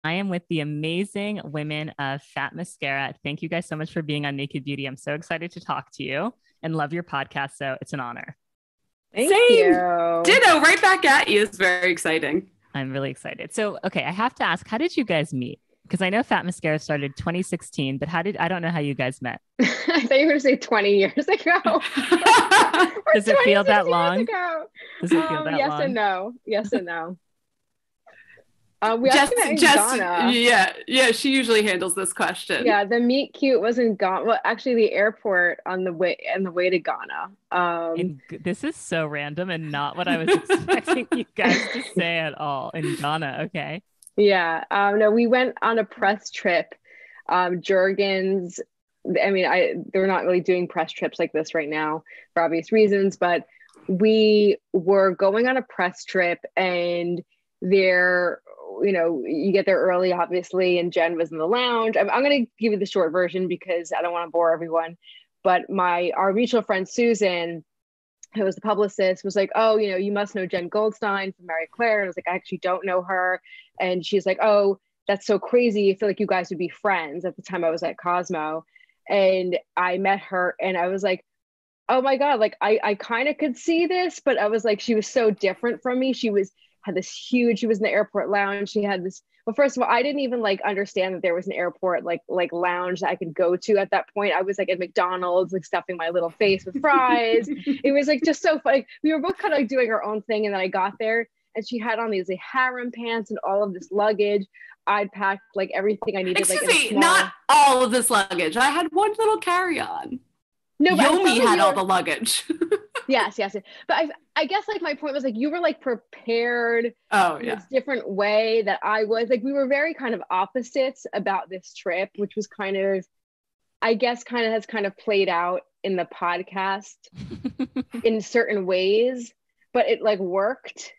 I am with the amazing women of Fat Mascara. Thank you guys so much for being on Naked Beauty. I'm so excited to talk to you and love your podcast. So it's an honor. Thank Same. you. Ditto, right back at you. It's very exciting. I'm really excited. So, okay, I have to ask, how did you guys meet? Because I know Fat Mascara started 2016, but I don't know how you guys met. I thought you were going to say 20 years ago. Does it feel that long? Does it feel that yes long? And no. Yes and no. We actually met in Ghana. Yeah, she usually handles this question. Yeah, the meet cute was in Ghana. Well, actually, the airport on the way to Ghana. This is so random and not what I was expecting you guys to say at all. In Ghana, okay. Yeah, no, we went on a press trip. Jergens, I mean, they're not really doing press trips like this right now for obvious reasons, but we were going on a press trip, and there, you get there early, obviously, and Jen was in the lounge. I'm going to give you the short version because I don't want to bore everyone, but our mutual friend Susan, who was the publicist, was like, oh, you must know Jen Goldstein from Marie Claire. And I was like, I actually don't know her. And she's like, oh, that's so crazy. I feel like you guys would be friends. At the time I was at Cosmo, and I met her and I was like, oh my God, like I kind of could see this, but I was like, she was so different from me. She was in the airport lounge. She had this, well, first of all, I didn't even like understand that there was an airport like lounge that I could go to at that point. I was like at McDonald's, like stuffing my little face with fries. It was like just so funny. We were both kind of like doing our own thing. And then I got there and she had on these like harem pants and all of this luggage. I'd packed like everything I needed. Excuse me, not all of this luggage. I had one little carry-on. No, but Yomi had all the luggage. Yes. But I guess like my point was like you were like prepared in this different way that I was. Like we were very kind of opposites about this trip, which was kind of, I guess, has played out in the podcast in certain ways, but it like worked.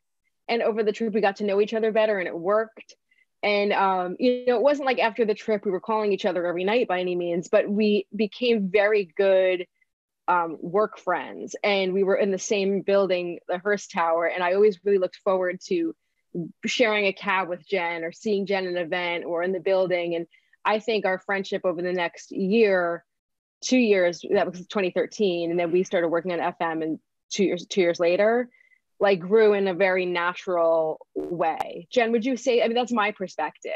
And over the trip, we got to know each other better, and it worked. And it wasn't like after the trip we were calling each other every night by any means, but we became very good work friends, and we were in the same building, the Hearst Tower, and I always really looked forward to sharing a cab with Jen or seeing Jen at an event or in the building. And I think our friendship over the next 2 years, that was 2013, and then we started working on FM, and 2 years later, like grew in a very natural way. Jen, would you say, I mean, that's my perspective.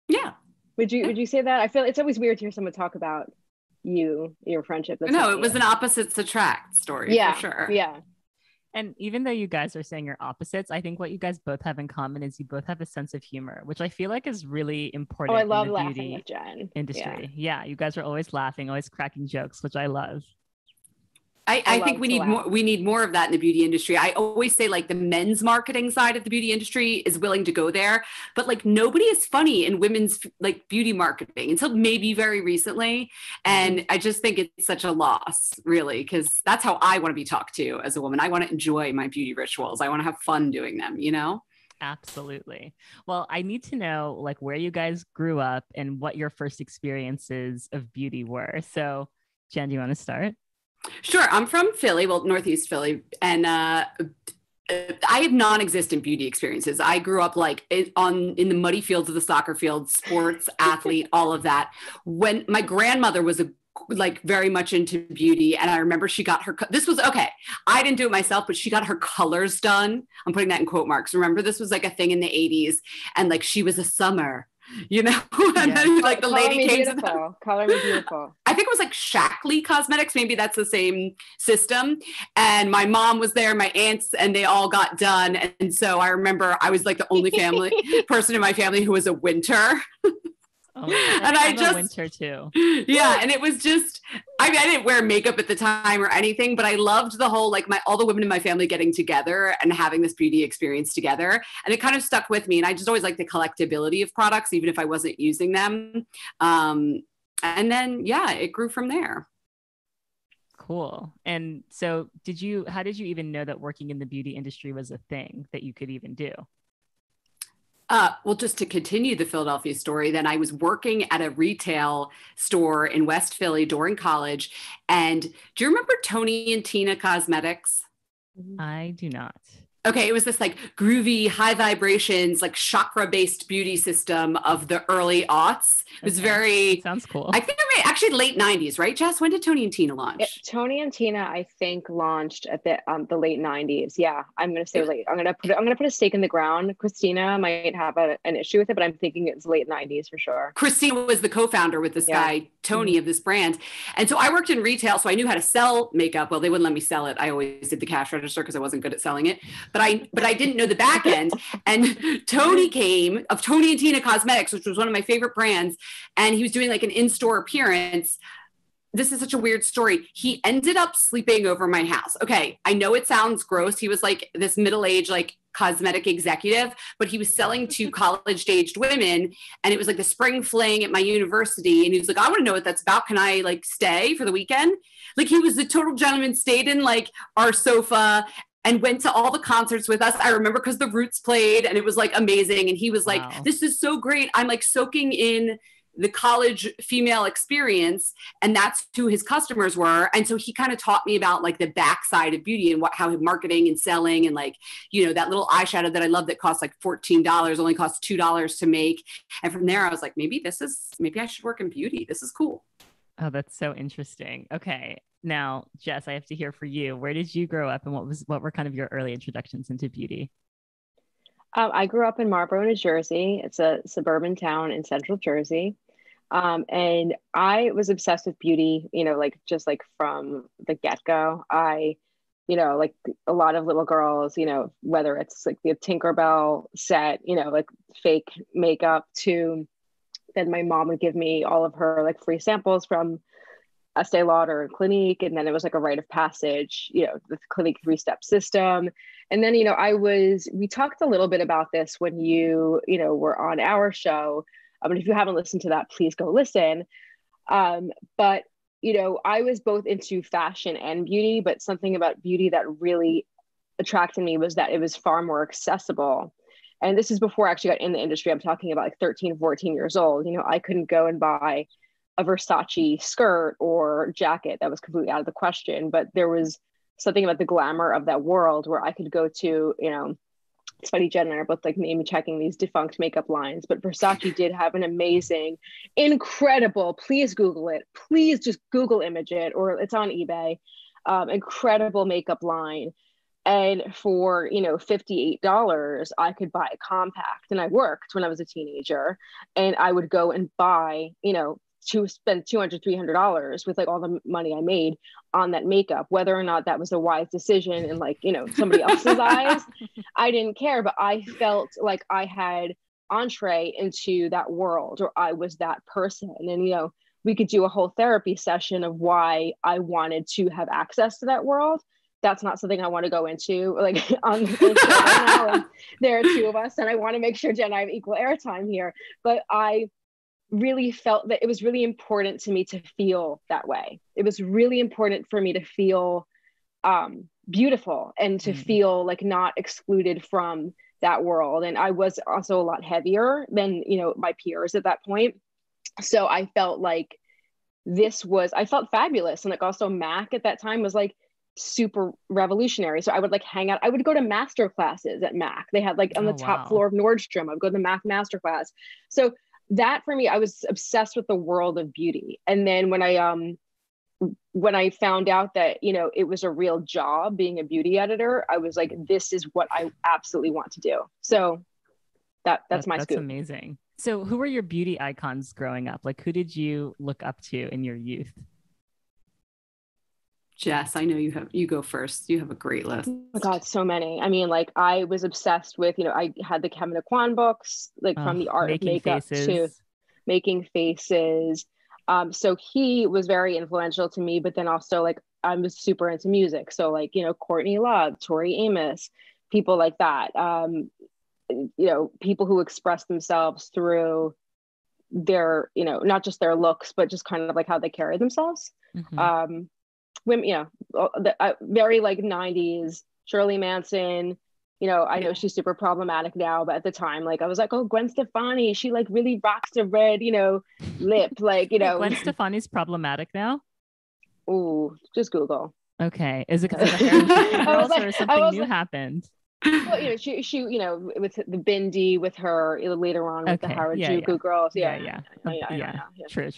Yeah. Would you say that? I feel it's always weird to hear someone talk about your friendship. No, it was an opposites attract story. Yeah, for sure. Yeah. And even though you guys are saying you're opposites, I think what you guys both have in common is you both have a sense of humor, which I feel like is really important. Oh, I love in the laughing beauty with Jen. industry. Yeah, you guys are always laughing, always cracking jokes, which I love. I think we need more of that in the beauty industry. I always say like the men's marketing side of the beauty industry is willing to go there, but like nobody is funny in women's like beauty marketing until maybe very recently. And I just think it's such a loss, really, because that's how I want to be talked to as a woman. I want to enjoy my beauty rituals. I want to have fun doing them, Absolutely. Well, I need to know like where you guys grew up and what your first experiences of beauty were. So Jen, do you want to start? Sure. I'm from Philly, Northeast Philly, and I have non-existent beauty experiences. I grew up like in the muddy fields of the soccer field, sports athlete, all of that. When my grandmother was like very much into beauty, and I remember she got this was okay. I didn't do it myself, but she got her colors done. I'm putting that in quote marks. Remember, this was like a thing in the 80s, and like she was a summer. And then like the lady came to them. Color Me Beautiful. I think it was like Shackley Cosmetics. Maybe that's the same system. And my mom was there, my aunts, and they all got done. And so I remember I was like the only person in my family who was a winter. Oh, and I just winter too. Yeah, and it was just, I didn't wear makeup at the time or anything, but I loved the whole like all the women in my family getting together and having this beauty experience together, and it kind of stuck with me. And I just always liked the collectability of products, even if I wasn't using them. And then it grew from there. Cool. And so, how did you even know that working in the beauty industry was a thing that you could even do? Well, just to continue the Philadelphia story, then I was working at a retail store in West Philly during college. And do you remember Tony and Tina Cosmetics? I do not. Okay, it was this like groovy, high vibrations, like chakra-based beauty system of the early aughts. It was very sounds cool. I think actually late 90s, right, Jess? When did Tony and Tina launch? Tony and Tina, I think, launched at the late 90s. Yeah, I'm gonna say late. I'm gonna put a stake in the ground. Christina might have an issue with it, but I'm thinking it's late 90s for sure. Christina was the co-founder with this guy, Tony, of this brand. And so I worked in retail, so I knew how to sell makeup. Well, they wouldn't let me sell it. I always did the cash register because I wasn't good at selling it. But I didn't know the back end. And Tony came of Tony and Tina Cosmetics, which was one of my favorite brands. And he was doing like an in-store appearance. This is such a weird story. He ended up sleeping over my house. Okay, I know it sounds gross. He was like this middle-aged, like cosmetic executive, but he was selling to college-aged women. And it was like the spring fling at my university. And he was like, I want to know what that's about. Can I like stay for the weekend? Like he was the total gentleman, stayed in like our sofa and went to all the concerts with us. I remember because the Roots played and it was like amazing. And he was like, this is so great. I'm like soaking in the college female experience, and that's who his customers were. And so he kind of taught me about like the backside of beauty and how marketing and selling and like, you know, that little eyeshadow that I love that costs like $14 only costs $2 to make. And from there I was like, maybe I should work in beauty. This is cool. Oh, that's so interesting. Okay. Now, Jess, I have to hear for you. Where did you grow up and what were kind of your early introductions into beauty? I grew up in Marlboro, New Jersey. It's a suburban town in central Jersey. And I was obsessed with beauty, you know, like just like from the get-go. You know, like a lot of little girls, you know, whether it's like the Tinkerbell set, you know, like fake makeup to then my mom would give me all of her like free samples from Estee Lauder and Clinique. And then it was like a rite of passage, you know, the Clinique 3-step system. And then, you know, we talked a little bit about this when you know, were on our show. But if you haven't listened to that, please go listen. But, you know, I was both into fashion and beauty, but something about beauty that really attracted me was that it was far more accessible. And this is before I actually got in the industry. I'm talking about like 13, 14 years old. You know, I couldn't go and buy a Versace skirt or jacket. That was completely out of the question. But there was something about the glamour of that world where I could go to, you know, it's funny, Jen and I are both like name checking these defunct makeup lines, but Versace did have an amazing, incredible, please Google it. Please just Google image it, or it's on eBay. Incredible makeup line. And for, you know, $58, I could buy a compact. And I worked when I was a teenager, and I would go and buy, you know, to spend $200, $300 with like all the money I made on that makeup, whether or not that was a wise decision in like, you know, somebody else's eyes, I didn't care, but I felt like I had entree into that world, or I was that person. And, you know, we could do a whole therapy session of why I wanted to have access to that world. That's not something I want to go into like on the show right now. And there are two of us, and I want to make sure Jen and I have equal airtime here, but I really felt that it was really important to me to feel that way. It was really important for me to feel beautiful and to feel like not excluded from that world. And I was also a lot heavier than, you know, my peers at that point. So I felt like I felt fabulous. And like also MAC at that time was like super revolutionary. So I would like hang out. I would go to master classes at MAC. They had like on the top floor of Nordstrom, I would go to the MAC master class. So that for me, I was obsessed with the world of beauty. And then when I found out that, you know, it was a real job being a beauty editor, I was like, this is what I absolutely want to do. So that's my scoop. That's amazing. So who were your beauty icons growing up? Like, who did you look up to in your youth? Jess, I know you go first. You have a great list. Oh my God, so many. I mean, like I was obsessed with, you know, I had the Kevin Aquan books, like from the art of makeup to Making Faces. So he was very influential to me, but then also like I was super into music. So like, you know, Courtney Love, Tori Amos, people like that. You know, people who express themselves through their, you know, not just their looks, but just kind of like how they carry themselves. Women, you know, very like 90s, Shirley Manson, you know, I know she's super problematic now, but at the time, like I was like, oh, Gwen Stefani, she like really rocks the red, you know, lip, like, you know. Gwen Stefani's problematic now? Ooh, just Google. Okay. Is it because of the hair girls or something new happened? Well, she, with the Bindi, with her later on with the Harajuku girls. Yeah. True.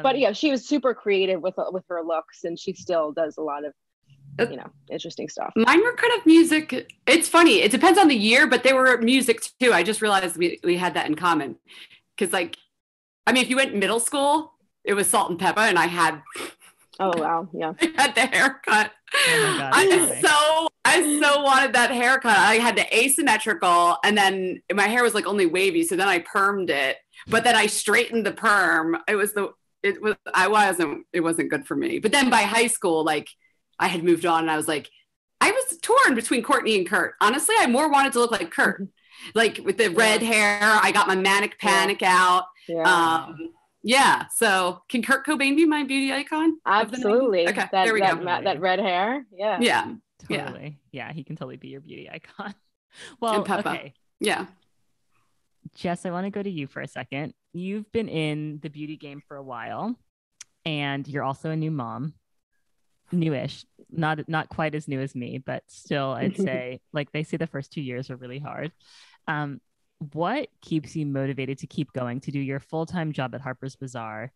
But yeah, she was super creative with her looks, and she still does a lot of, interesting stuff. Mine were kind of music. It's funny. It depends on the year, but they were music too. I just realized we had that in common. Because if you went middle school, it was Salt and Pepper, and I had. Oh wow! Yeah, I had the haircut. Oh my God, I so wanted that haircut. I had the asymmetrical, and then my hair was like only wavy, so then I permed it. But then I straightened the perm. It wasn't good for me. But then by high school, like I had moved on, and I was like, I was torn between Courtney and Kurt. Honestly, I more wanted to look like Kurt, like with the red hair. I got my manic panic out. Yeah. So can Kurt Cobain be my beauty icon? Absolutely. Okay. There we go. That red hair. Yeah. Yeah. Totally. Yeah. He can totally be your beauty icon. Well, okay. Yeah. Jess, I want to go to you for a second. You've been in the beauty game for a while, and you're also a new mom. Newish, not quite as new as me, but still, I'd say, like they say, the first 2 years are really hard. What keeps you motivated to keep going, to do your full-time job at Harper's Bazaar,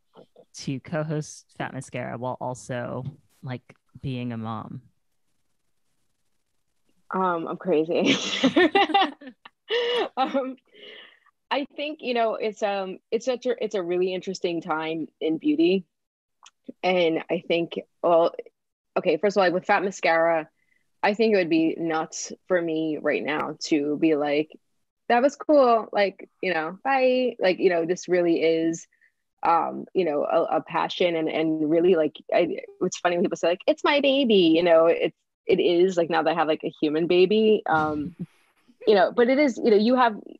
to co-host Fat Mascara while also like being a mom? I'm crazy. I think, it's a really interesting time in beauty. And I think, okay, first of all, like with Fat Mascara, I think it would be nuts for me right now to be like, that was cool. Like, bye. Like, this really is, a passion and really like, it's funny when people say like, it's my baby, it is like, now that I have like a human baby, but it is,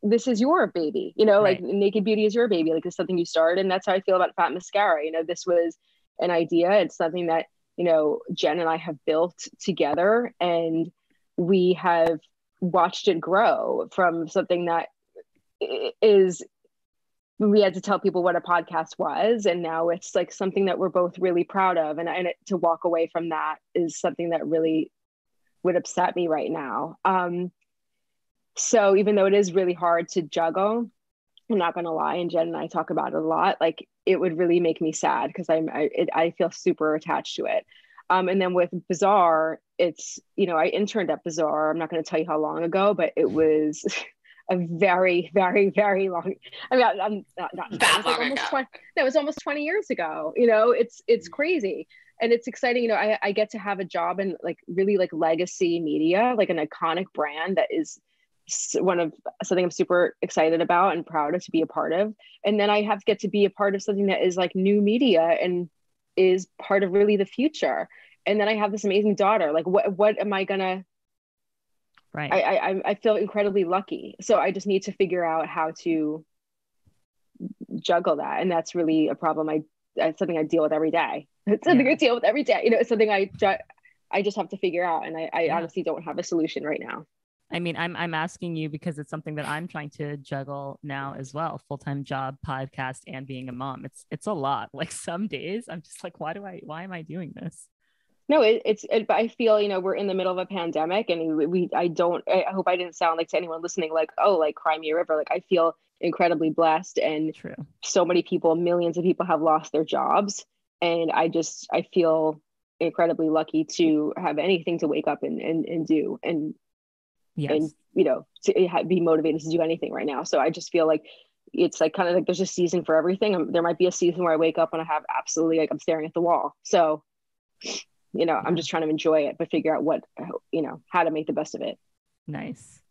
this is your baby, like Naked Beauty is your baby. Like it's something you started, and that's how I feel about Fat Mascara. This was an idea. It's something that, Jen and I have built together, and we have watched it grow from something that is, we had to tell people what a podcast was, and now it's like something that we're both really proud of, and to walk away from that is something that really would upset me right now. So even though it is really hard to juggle, I'm not gonna lie, and Jen and I talk about it a lot, like it would really make me sad because I feel super attached to it. And then with Bazaar, it's, I interned at Bazaar. I'm not going to tell you how long ago, but it was a very, very, very long. I mean, I'm not that long ago. It was almost 20 years ago. It's crazy, and it's exciting. I get to have a job in like really like legacy media, like an iconic brand that is something I'm super excited about and proud of to be a part of. And then I have to get to be a part of something that is like new media and is part of really the future. And then I have this amazing daughter. Like what am I gonna, right. I feel incredibly lucky. So I just need to figure out how to juggle that. And that's really a problem. It's something I deal with every day. It's something I deal with every day. It's something I just have to figure out. And I honestly don't have a solution right now. I mean, I'm asking you because it's something that I'm trying to juggle now as well. Full-time job, podcast, and being a mom. It's a lot. Like some days I'm just like, why am I doing this? No, but I feel, we're in the middle of a pandemic, and I hope I didn't sound like to anyone listening, like, oh, like cry me a river. Like I feel incredibly blessed, and true. So many people, millions of people have lost their jobs. And I feel incredibly lucky to have anything to wake up and do. And yes. And to be motivated to do anything right now. So I just feel like it's like kind of like there's a season for everything. There might be a season where I wake up and I have absolutely like I'm staring at the wall. So I'm just trying to enjoy it, but figure out how to make the best of it. Nice.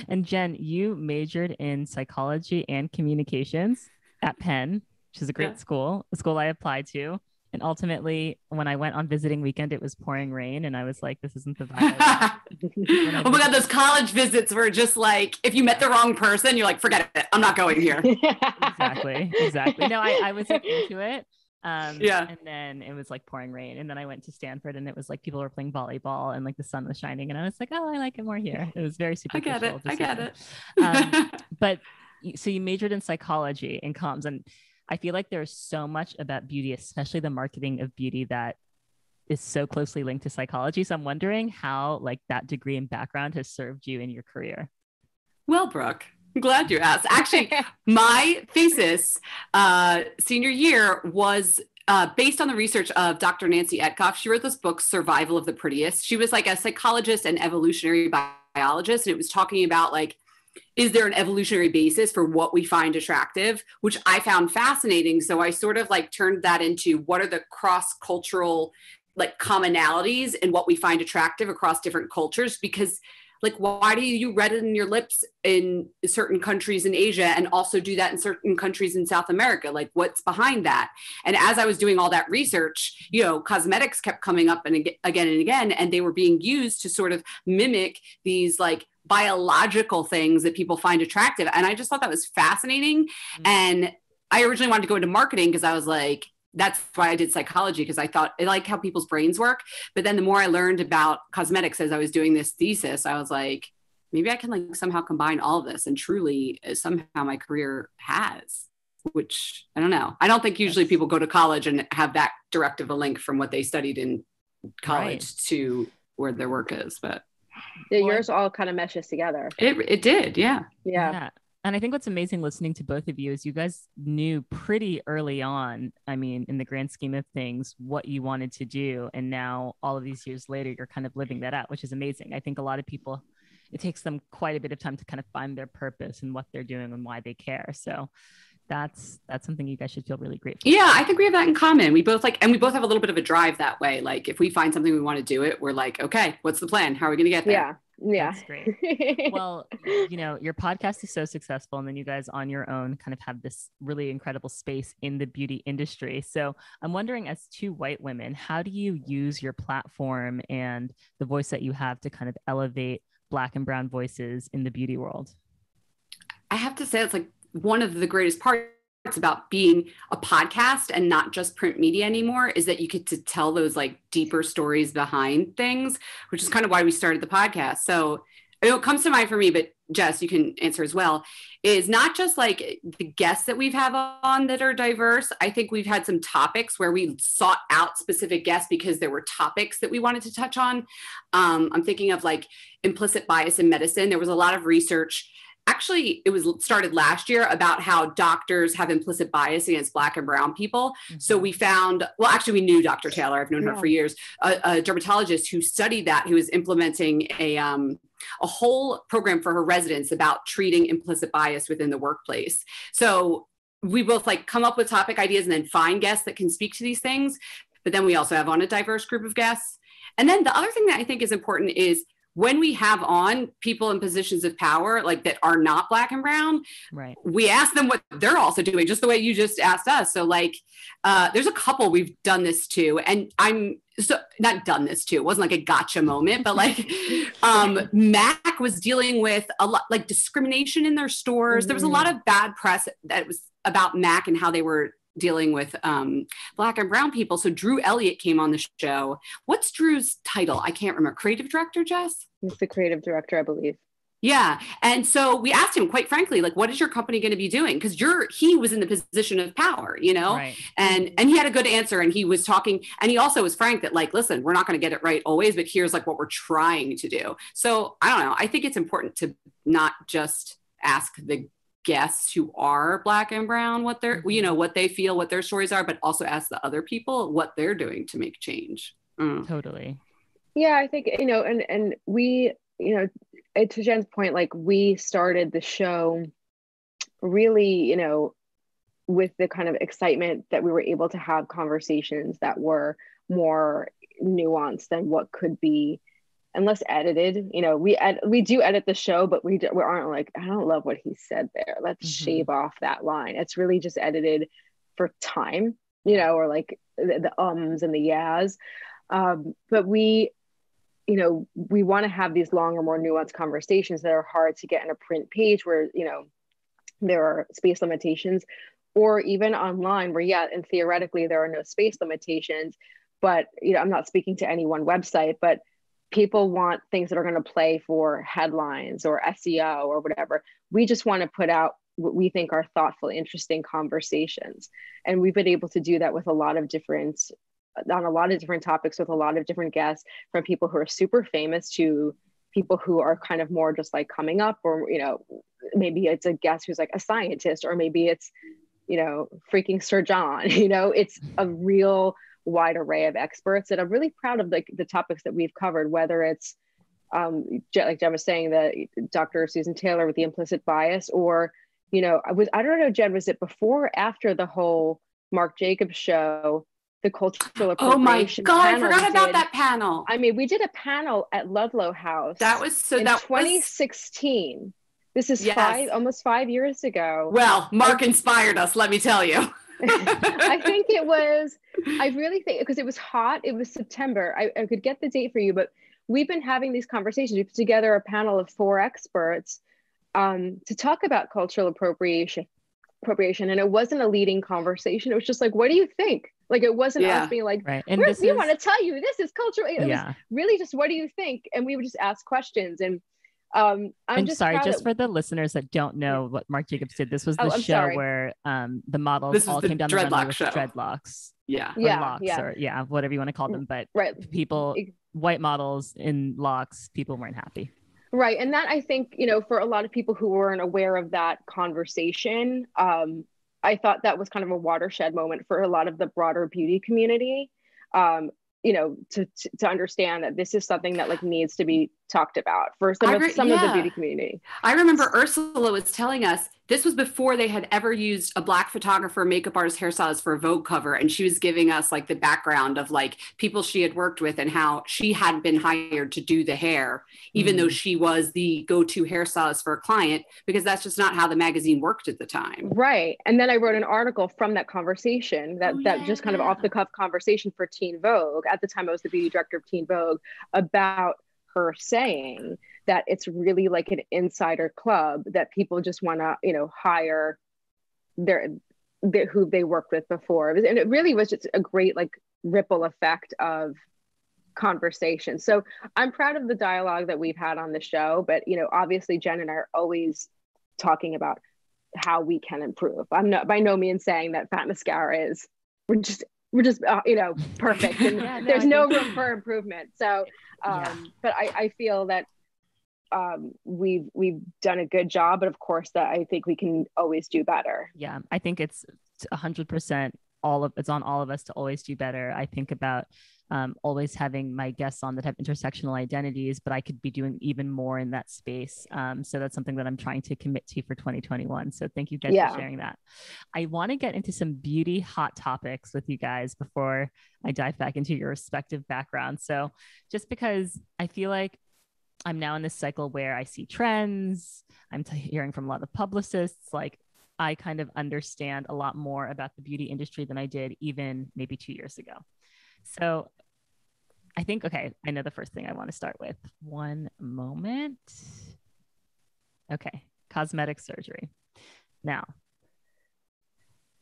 And Jen, you majored in psychology and communications at Penn, which is a great school, a school I applied to. And ultimately, when I went on visiting weekend, it was pouring rain. And I was like, this isn't the vibe. Oh my God, those college visits were just like, if you met the wrong person, you're like, forget it. I'm not going here. Exactly. No, I was like into it. And then it was like pouring rain. And then I went to Stanford, and it was like people were playing volleyball and like the sun was shining. And I was like, oh, I like it more here. It was very superficial. I get it. But so you majored in psychology and comms, and I feel like there's so much about beauty, especially the marketing of beauty, that is so closely linked to psychology. So I'm wondering how like that degree and background has served you in your career. Well, Brooke, I'm glad you asked. Actually, my thesis senior year was based on the research of Dr. Nancy Etkoff. She wrote this book, Survival of the Prettiest. She was like a psychologist and evolutionary biologist, and it was talking about like, is there an evolutionary basis for what we find attractive, which I found fascinating. So I sort of like turned that into what are the cross-cultural like commonalities in what we find attractive across different cultures, because like, why do you redden your lips in certain countries in Asia and also do that in certain countries in South America? Like, what's behind that? And as I was doing all that research, you know, cosmetics kept coming up and again and again, and they were being used to sort of mimic these like biological things that people find attractive. And I just thought that was fascinating. Mm-hmm. And I originally wanted to go into marketing because I was like, that's why I did psychology, because I thought I like how people's brains work. But then the more I learned about cosmetics as I was doing this thesis, I was like, maybe I can like somehow combine all of this. And truly somehow my career has, which I don't know. I don't think usually people go to college and have that direct of a link from what they studied in college to where their work is. But yeah, yours all kind of meshes together. It did. Yeah. And I think what's amazing listening to both of you is you guys knew pretty early on, I mean, in the grand scheme of things, what you wanted to do. And now all of these years later, you're kind of living that out, which is amazing. I think a lot of people, it takes them quite a bit of time to kind of find their purpose and what they're doing and why they care. So that's something you guys should feel really grateful for. I think we have that in common. We both like, and we both have a little bit of a drive that way. Like if we find something we want to do it, we're like, okay, what's the plan? How are we going to get there? Yeah. That's great. Well, you know, your podcast is so successful, and then you guys on your own kind of have this really incredible space in the beauty industry. So I'm wondering, as two white women, how do you use your platform and the voice that you have to kind of elevate Black and brown voices in the beauty world? I have to say, it's like one of the greatest parts about being a podcast and not just print media anymore is that you get to tell those like deeper stories behind things, which is kind of why we started the podcast. So it comes to mind for me, but Jess, you can answer as well, is not just like the guests that we've had on that are diverse. I think we've had some topics where we sought out specific guests because there were topics that we wanted to touch on. I'm thinking of like implicit bias in medicine. There was a lot of research. Actually, it was started last year about how doctors have implicit bias against Black and brown people. Mm-hmm. So we found, well, actually we knew Dr. Taylor, I've known her for years, a dermatologist who studied that, who was implementing a whole program for her residents about treating implicit bias within the workplace. So we both like come up with topic ideas and then find guests that can speak to these things. But then we also have on a diverse group of guests. And then the other thing that I think is important is when we have on people in positions of power, like that are not Black and brown, right, we ask them what they're also doing, just the way you just asked us. So like, there's a couple we've done this to, and I'm so not done this to, it wasn't like a gotcha moment, but like MAC was dealing with a lot like discrimination in their stores. There was a lot of bad press that was about MAC and how they were dealing with Black and brown people. So Drew Elliott came on the show. What's Drew's title? I can't remember. Creative director, Jess? He's the creative director, I believe. Yeah. And so we asked him, quite frankly, like, what is your company going to be doing? Because he was in the position of power, you know, right. And he had a good answer, and he was talking, and he also was frank that like, listen, we're not going to get it right always, but here's like what we're trying to do. So I don't know. I think it's important to not just ask the guests who are Black and brown what they're, you know, what they feel, what their stories are, but also ask the other people what they're doing to make change. Totally. Yeah, I think, you know, and we, you know, to Jen's point, like we started the show really, you know, with the kind of excitement that we were able to have conversations that were more nuanced than what could be, unless edited. You know, we do edit the show, but we aren't like, I don't love what he said there, let's shave off that line. It's really just edited for time, you know, or like the ums and the yas. But we, you know, we want to have these longer, more nuanced conversations that are hard to get in a print page where, you know, there are space limitations, or even online where, yeah, and theoretically there are no space limitations, but, you know, I'm not speaking to any one website, but people want things that are going to play for headlines or SEO or whatever. We just want to put out what we think are thoughtful, interesting conversations. And we've been able to do that with a lot of different on a lot of different topics with a lot of different guests, from people who are super famous to people who are kind of more just like coming up, or, you know, maybe it's a guest who's like a scientist, or maybe it's, you know, freaking Sir John, you know, it's a real wide array of experts. And I'm really proud of like the topics that we've covered, whether it's like Jen was saying, that Dr. Susan Taylor with the implicit bias, or, you know, I don't know, Jen, was it before or after the whole Marc Jacobs show, the cultural appropriation? Oh my God, I forgot about that panel. I mean, we did a panel at Ludlow House. That was so, in that 2016. This is Yes. almost 5 years ago. Well, Mark inspired us, let me tell you. I think it was, I really think, because it was hot, it was September. I could get the date for you, but we've been having these conversations. We put together a panel of 4 experts to talk about cultural appropriation. And it wasn't a leading conversation. It was just like, what do you think? Like, it wasn't us being like, right. And we want to tell you this is cultural. It was really just, what do you think? And we would just ask questions. And I'm just sorry, just for the listeners that don't know what Marc Jacobs did, this was the show where the models all came down the runway with dreadlocks. Or whatever you want to call them. But people, white models in locks, people weren't happy. Right. And that, I think, you know, for a lot of people who weren't aware of that conversation, I thought that was kind of a watershed moment for a lot of the broader beauty community, you know, to understand that this is something that like needs to be talked about for some of the beauty community. I remember Ursula was telling us this was before they had ever used a Black photographer, makeup artist, hairstylist for a Vogue cover. And she was giving us like the background of like people she had worked with and how she had been hired to do the hair, even though she was the go-to hairstylist for a client, because that's just not how the magazine worked at the time. Right. And then I wrote an article from that conversation, that just kind of off the cuff conversation for Teen Vogue. At the time, I was the beauty director of Teen Vogue, about her saying that it's really like an insider club, that people just want to, you know, hire their who they worked with before. And it really was just a great like ripple effect of conversation. So I'm proud of the dialogue that we've had on the show, but, you know, obviously Jen and I are always talking about how we can improve. I'm not by no means saying that Fat Mascara is, we're just you know, perfect, and there's no room for improvement. So but I feel that we've done a good job, but of course that I think we can always do better. Yeah, I think it's 100% it's on all of us to always do better. I think about always having my guests on that have intersectional identities, but I could be doing even more in that space. So that's something that I'm trying to commit to for 2021. So thank you guys for sharing that. I want to get into some beauty hot topics with you guys before I dive back into your respective backgrounds. So just because I feel like I'm now in this cycle where I see trends, I'm hearing from a lot of publicists, like I kind of understand a lot more about the beauty industry than I did even maybe 2 years ago. So I think, okay, I know the first thing I want to start with. One moment. Okay, cosmetic surgery. Now,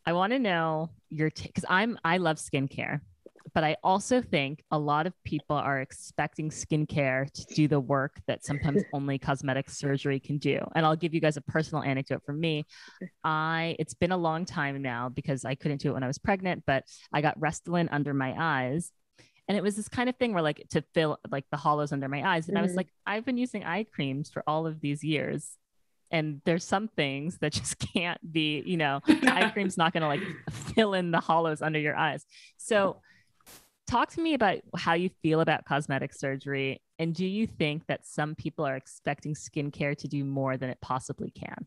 I want to know your because I love skincare, but I also think a lot of people are expecting skincare to do the work that sometimes only cosmetic surgery can do. And I'll give you guys a personal anecdote from me. It's been a long time now because I couldn't do it when I was pregnant, but I got Restylane under my eyes. And it was this kind of thing where like to fill like the hollows under my eyes. And I was like, I've been using eye creams for all of these years. And there's some things that just can't be, you know, eye cream's not going to like fill in the hollows under your eyes. So talk to me about how you feel about cosmetic surgery. And do you think that some people are expecting skincare to do more than it possibly can?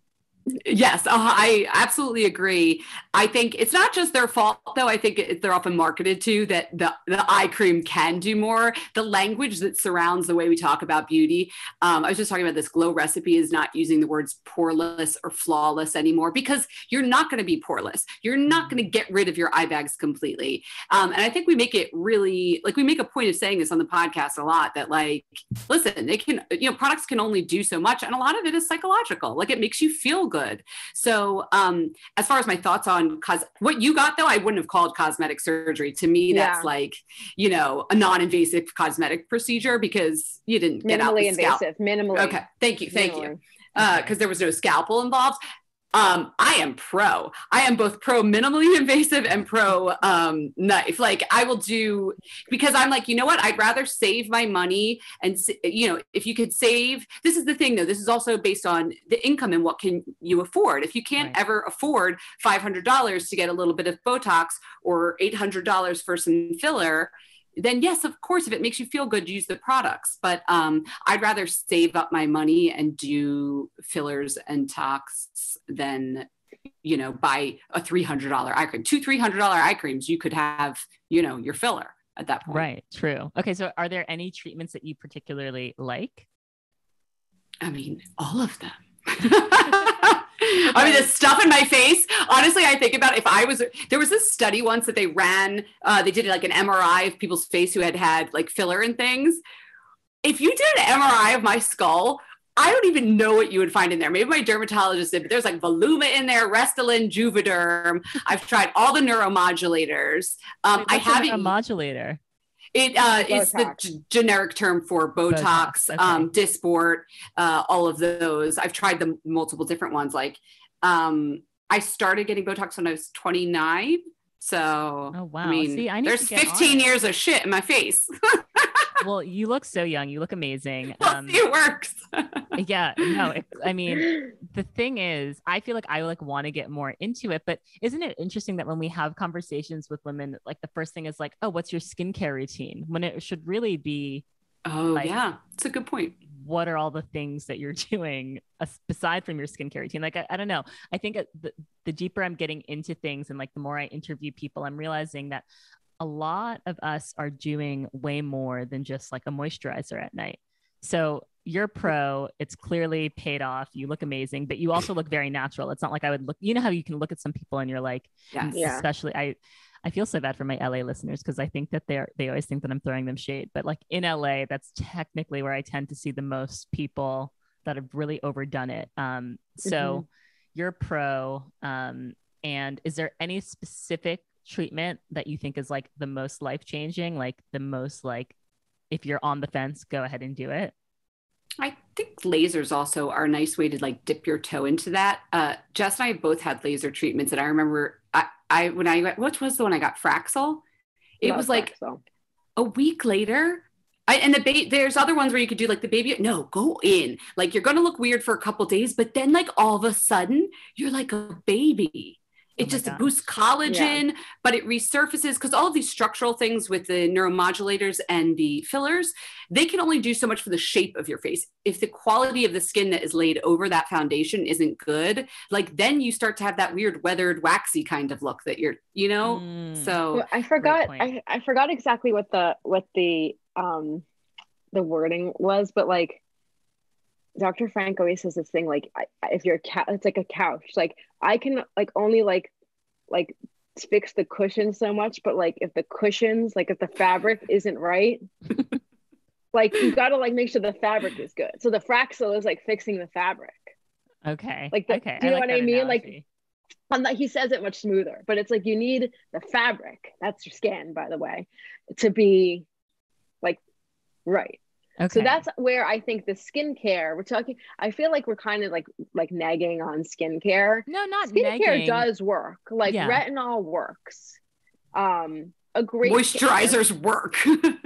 Yes, I absolutely agree. I think it's not just their fault, though. I think they're often marketed to that the eye cream can do more. The language that surrounds the way we talk about beauty. I was just talking about this glow recipe is not using the words poreless or flawless anymore, because you're not going to be poreless. You're not going to get rid of your eye bags completely. And I think we make it really, like we make a point of saying this on the podcast a lot, that like, listen, they can, you know, products can only do so much. And a lot of it is psychological. Like it makes you feel good. So as far as my thoughts on what you got, though, I wouldn't have called cosmetic surgery. To me, that's like, you know, a non-invasive cosmetic procedure, because you didn't get out the scalp. Minimally invasive. Okay. Thank you. Because there was no scalpel involved. I am pro. I am both pro minimally invasive and pro knife. Like I will do, because I'm like, you know what? I'd rather save my money. And, you know, if you could save, this is the thing though, this is also based on the income and what can you afford. If you can't ever afford $500 to get a little bit of Botox or $800 for some filler, then yes, of course, if it makes you feel good, use the products. But I'd rather save up my money and do fillers and tox than, you know, buy a $300 eye cream. Two $300 eye creams, you could have, you know, your filler at that point. Right. True. Okay. So are there any treatments that you particularly like? I mean, all of them. I mean, the stuff in my face, honestly, I think about there was this study once that they ran, they did like an MRI of people's face who had like filler and things. If you did an MRI of my skull, I don't even know what you would find in there. Maybe my dermatologist did, but there's like Voluma in there, Restylane, Juvederm. I've tried all the neuromodulators. I haven't. A modulator. It is the generic term for Botox, okay. Dysport, all of those. I've tried the multiple different ones. Like I started getting Botox when I was 29. So, oh, wow. I mean, see, there's 15 years of shit in my face. Well, you look so young. You look amazing. It works. Yeah, no, I mean, the thing is, I feel like I want to get more into it, but isn't it interesting that when we have conversations with women, like the first thing is like, oh, what's your skincare routine? When it should really be, oh, like, yeah, it's a good point. What are all the things that you're doing aside from your skincare routine? Like, I don't know. I think the deeper I'm getting into things and like the more I interview people, I'm realizing that a lot of us are doing way more than just like a moisturizer at night. So you're pro, it's clearly paid off. You look amazing, but you also look very natural. It's not like I would look, you know how you can look at some people and you're like, especially I feel so bad for my LA listeners because I think that they always think that I'm throwing them shade, but like in LA, that's technically where I tend to see the most people that have really overdone it. So you're pro, and is there any specific treatment that you think is like the most life-changing, like the most like, if you're on the fence, go ahead and do it? I think lasers also are a nice way to like dip your toe into that. Jess and I both had laser treatments, and I remember what was the one I got? Fraxel. It was like Fraxel. A week later. There's other ones where you could do like the baby. No, go in. Like you're gonna look weird for a couple days, but then like all of a sudden you're like a baby. It just boosts collagen, but it resurfaces because all of these structural things with the neuromodulators and the fillers, they can only do so much for the shape of your face. If the quality of the skin that is laid over that foundation isn't good, like then you start to have that weird weathered, waxy kind of look that you're, you know. So well, I forgot exactly what the wording was, but like Dr. Frank always says this thing, like, if you're a cat, it's like a couch. Like I can like only like fix the cushion so much, but like if the cushions, like if the fabric isn't right, like you gotta like make sure the fabric is good. So the Fraxel is like fixing the fabric. Okay. Like, do you know what I mean? Analogy. Like, he says it much smoother, but it's like you need the fabric. That's your skin, by the way, to be like right. Okay. So that's where I think the skincare, we're talking, I feel like we're kind of like nagging on skincare. No, not skincare nagging. Does work. Like retinol works. A great moisturizers work.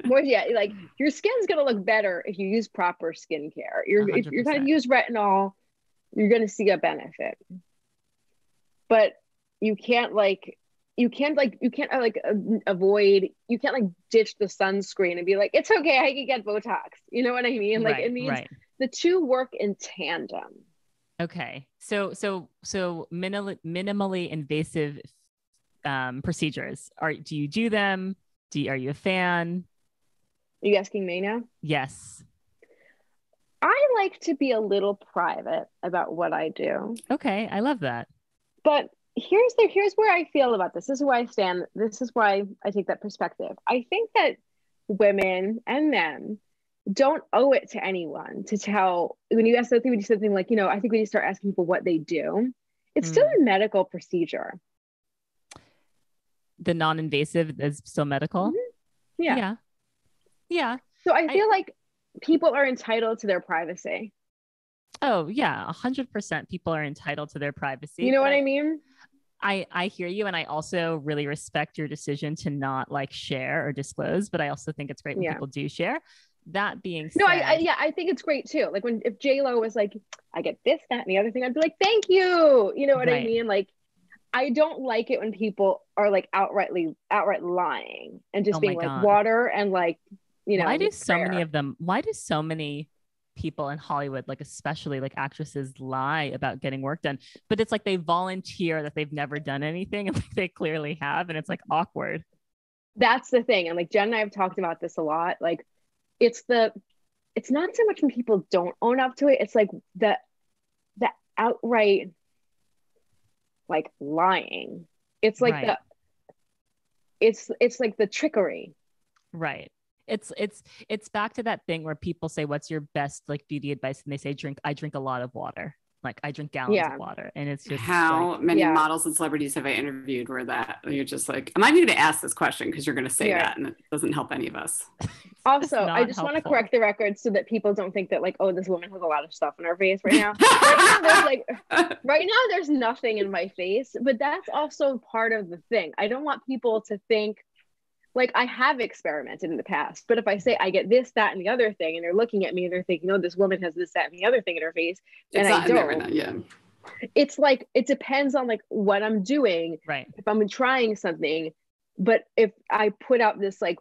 Like your skin's gonna look better if you use proper skincare. If you're gonna use retinol, you're gonna see a benefit. But you can't avoid, you can't like ditch the sunscreen and be like, it's okay, I can get Botox. You know what I mean? Like it means the two work in tandem. Okay. So minimally invasive procedures. Do you do them? Are you a fan? Are you asking me now? Yes. I like to be a little private about what I do. Okay. I love that. But here's where I feel about this. This is where I stand. This is why I take that perspective. I think that women and men don't owe it to anyone to tell, when you ask something like, you know, I think when you start asking people what they do, it's still a medical procedure. The non-invasive is still medical? Mm-hmm. Yeah. So I feel like people are entitled to their privacy. Oh yeah, 100% people are entitled to their privacy. You know what I mean? I hear you. And I also really respect your decision to not like share or disclose, but I also think it's great when people do share. That being said, no, I think it's great too. Like if J-Lo was like, I get this, that, and the other thing, I'd be like, thank you. You know what I mean? Like, I don't like it when people are like outright lying and just being like water and like, you know. Why do so many people in Hollywood, like especially like actresses, lie about getting work done? But it's like they volunteer that they've never done anything and like they clearly have, and it's like awkward. That's the thing. And like Jen and I have talked about this a lot. Like it's not so much when people don't own up to it. It's like the outright like lying. It's like it's like the trickery. Right. It's back to that thing where people say, what's your best like beauty advice? And they say, I drink a lot of water. Like I drink gallons of water. And it's just how many models and celebrities have I interviewed where that you're just like, am I going to ask this question? Because you're going to say that and it doesn't help any of us. Also, I just want to correct the record so that people don't think that like, oh, this woman has a lot of stuff in her face right now. Right now there's nothing in my face, but that's also part of the thing. I don't want people to think like I have experimented in the past, but if I say I get this, that, and the other thing, and they're looking at me and they're thinking, oh, this woman has this, that, and the other thing in her face, and I don't. It's like, it depends on like what I'm doing. Right. If I'm trying something, but if I put out this like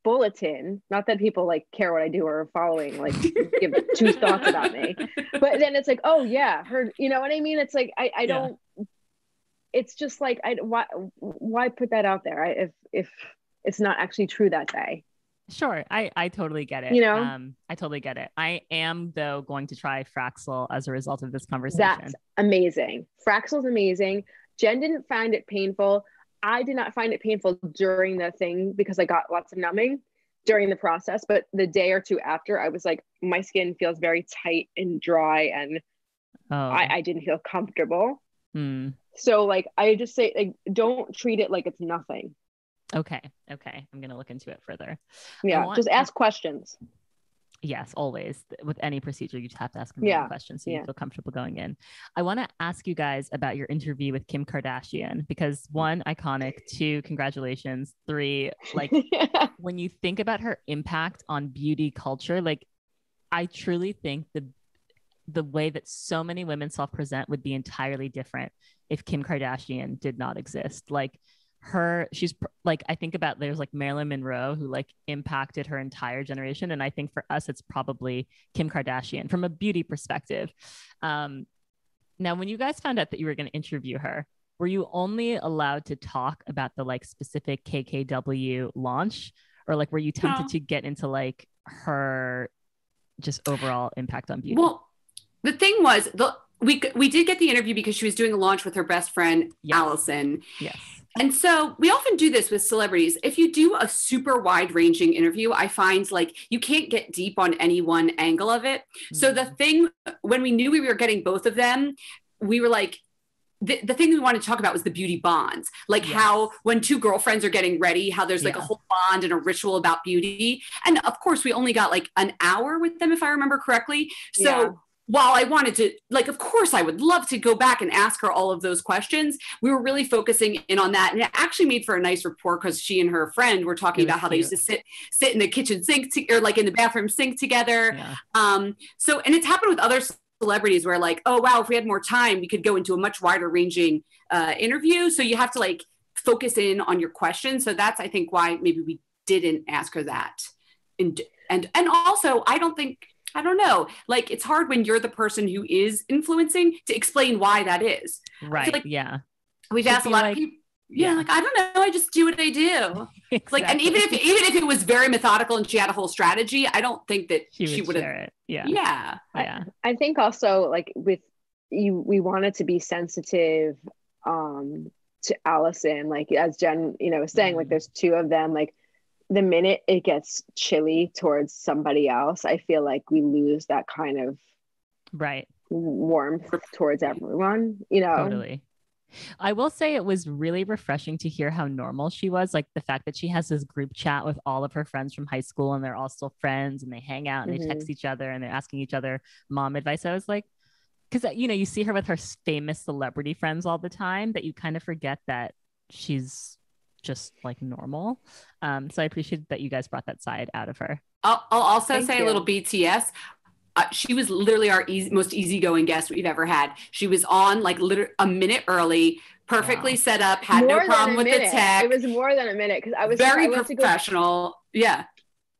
bulletin, not that people like care what I do or are following, like give two thoughts about me, but then it's like, oh yeah, heard, you know what I mean? It's like, I don't, it's just like, why put that out there if it's not actually true that day? Sure. I totally get it. You know, I totally get it. I am though going to try Fraxel as a result of this conversation. That's amazing. Fraxel's amazing. Jen didn't find it painful. I did not find it painful during the thing because I got lots of numbing during the process, but the day or two after I was like, my skin feels very tight and dry and I didn't feel comfortable. So like, I just say like, don't treat it like it's nothing. Okay. I'm going to look into it further. Yeah. Just ask questions. Yes, always. With any procedure, you just have to ask them questions so you feel comfortable going in. I want to ask you guys about your interview with Kim Kardashian because 1, iconic, 2, congratulations, 3, like when you think about her impact on beauty culture, like I truly think the way that so many women self-present would be entirely different if Kim Kardashian did not exist. Like she's like, I think about there's like Marilyn Monroe who like impacted her entire generation. And I think for us, it's probably Kim Kardashian from a beauty perspective. Now, when you guys found out that you were going to interview her, were you only allowed to talk about the like specific KKW launch, or like were you tempted to get into like her just overall impact on beauty? Well, the thing was, we did get the interview because she was doing a launch with her best friend, Allison. Yes. And so we often do this with celebrities. If you do a super wide ranging interview, I find like you can't get deep on any one angle of it. So the thing, when we knew we were getting both of them, we were like, the thing we wanted to talk about was the beauty bonds, like how when two girlfriends are getting ready, how there's like a whole bond and a ritual about beauty. And of course, we only got like an hour with them, if I remember correctly. So while I wanted to, like, of course, I would love to go back and ask her all of those questions, we were really focusing in on that. And it actually made for a nice rapport because she and her friend were talking about how they used to sit in the kitchen sink or like in the bathroom sink together. So, and it's happened with other celebrities where like, oh, wow, if we had more time, we could go into a much wider ranging interview. So you have to like focus in on your questions. So that's, I think, why maybe we didn't ask her that. And also, I don't know, like it's hard when you're the person who is influencing to explain why that is. Right. Like, We've asked a lot of people. Like, I don't know. I just do what I do. Exactly. Like, and even if it was very methodical and she had a whole strategy, I don't think that she would have. It. I think also like with you, we wanted to be sensitive to Allison, like as Jen, was saying, like there's two of them, like the minute it gets chilly towards somebody else, I feel like we lose that kind of warmth towards everyone, Totally. I will say it was really refreshing to hear how normal she was. Like the fact that she has this group chat with all of her friends from high school and they're all still friends and they hang out and they text each other and they're asking each other mom advice. I was like, because, you know, you see her with her famous celebrity friends all the time that you kind of forget that she's just like normal. So I appreciate that you guys brought that side out of her. I'll also Thank say you. a little BTS. She was literally our most easygoing guest we've ever had. She was on like literally a minute early, perfectly set up, had no problem with the tech. It was more than a minute because I was very professional. Yeah.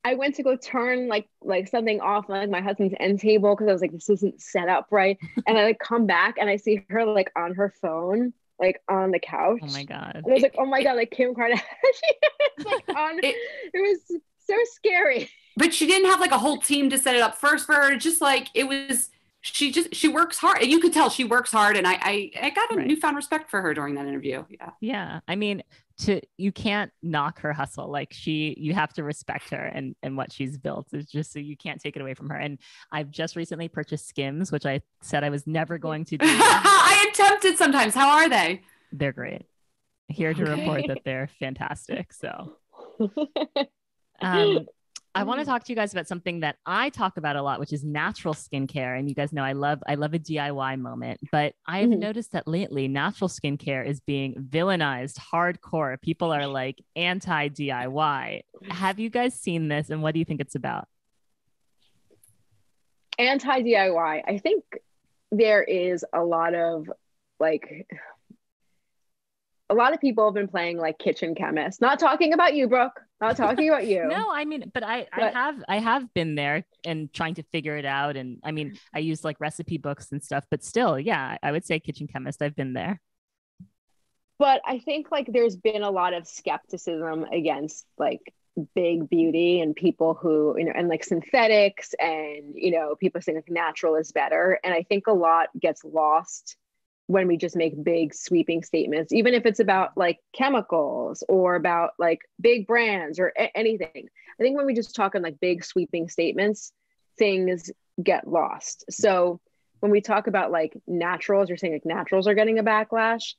I went to go turn like something off on like my husband's end table because I was like, this isn't set up right. And I like come back and I see her like on her phone, like on the couch. Oh my God. And I was like, oh my God, like Kim Kardashian. Like it was so scary. But she didn't have like a whole team to set it up first for her. Just like it was, she works hard. And you could tell she works hard. And I got a newfound respect for her during that interview. Yeah. Yeah. I mean, you can't knock her hustle. Like you have to respect her and what she's built. It's just so you can't take it away from her. And I've just recently purchased Skims, which I said I was never going to do. I am tempted sometimes. How are they? They're great. Here to report that they're fantastic. So, I want to talk to you guys about something that I talk about a lot, which is natural skincare. And you guys know I love a DIY moment, but I've noticed that lately natural skincare is being villainized hardcore. People are like anti-DIY. Have you guys seen this? And what do you think it's about? Anti-DIY. I think there is a lot of people have been playing like kitchen chemist. Not talking about you, Brooke. Not talking about you. No, I mean, but I have been there and trying to figure it out. And I mean, I use like recipe books and stuff, but still, yeah, I would say kitchen chemist. I've been there. But I think like there's been a lot of skepticism against like big beauty and people who, you know, and like synthetics and, you know, people saying like natural is better. And I think a lot gets lost when we just make big sweeping statements, even if it's about like chemicals or about like big brands or anything. I think when we just talk in like big sweeping statements, things get lost. So when we talk about like naturals, you're saying like naturals are getting a backlash.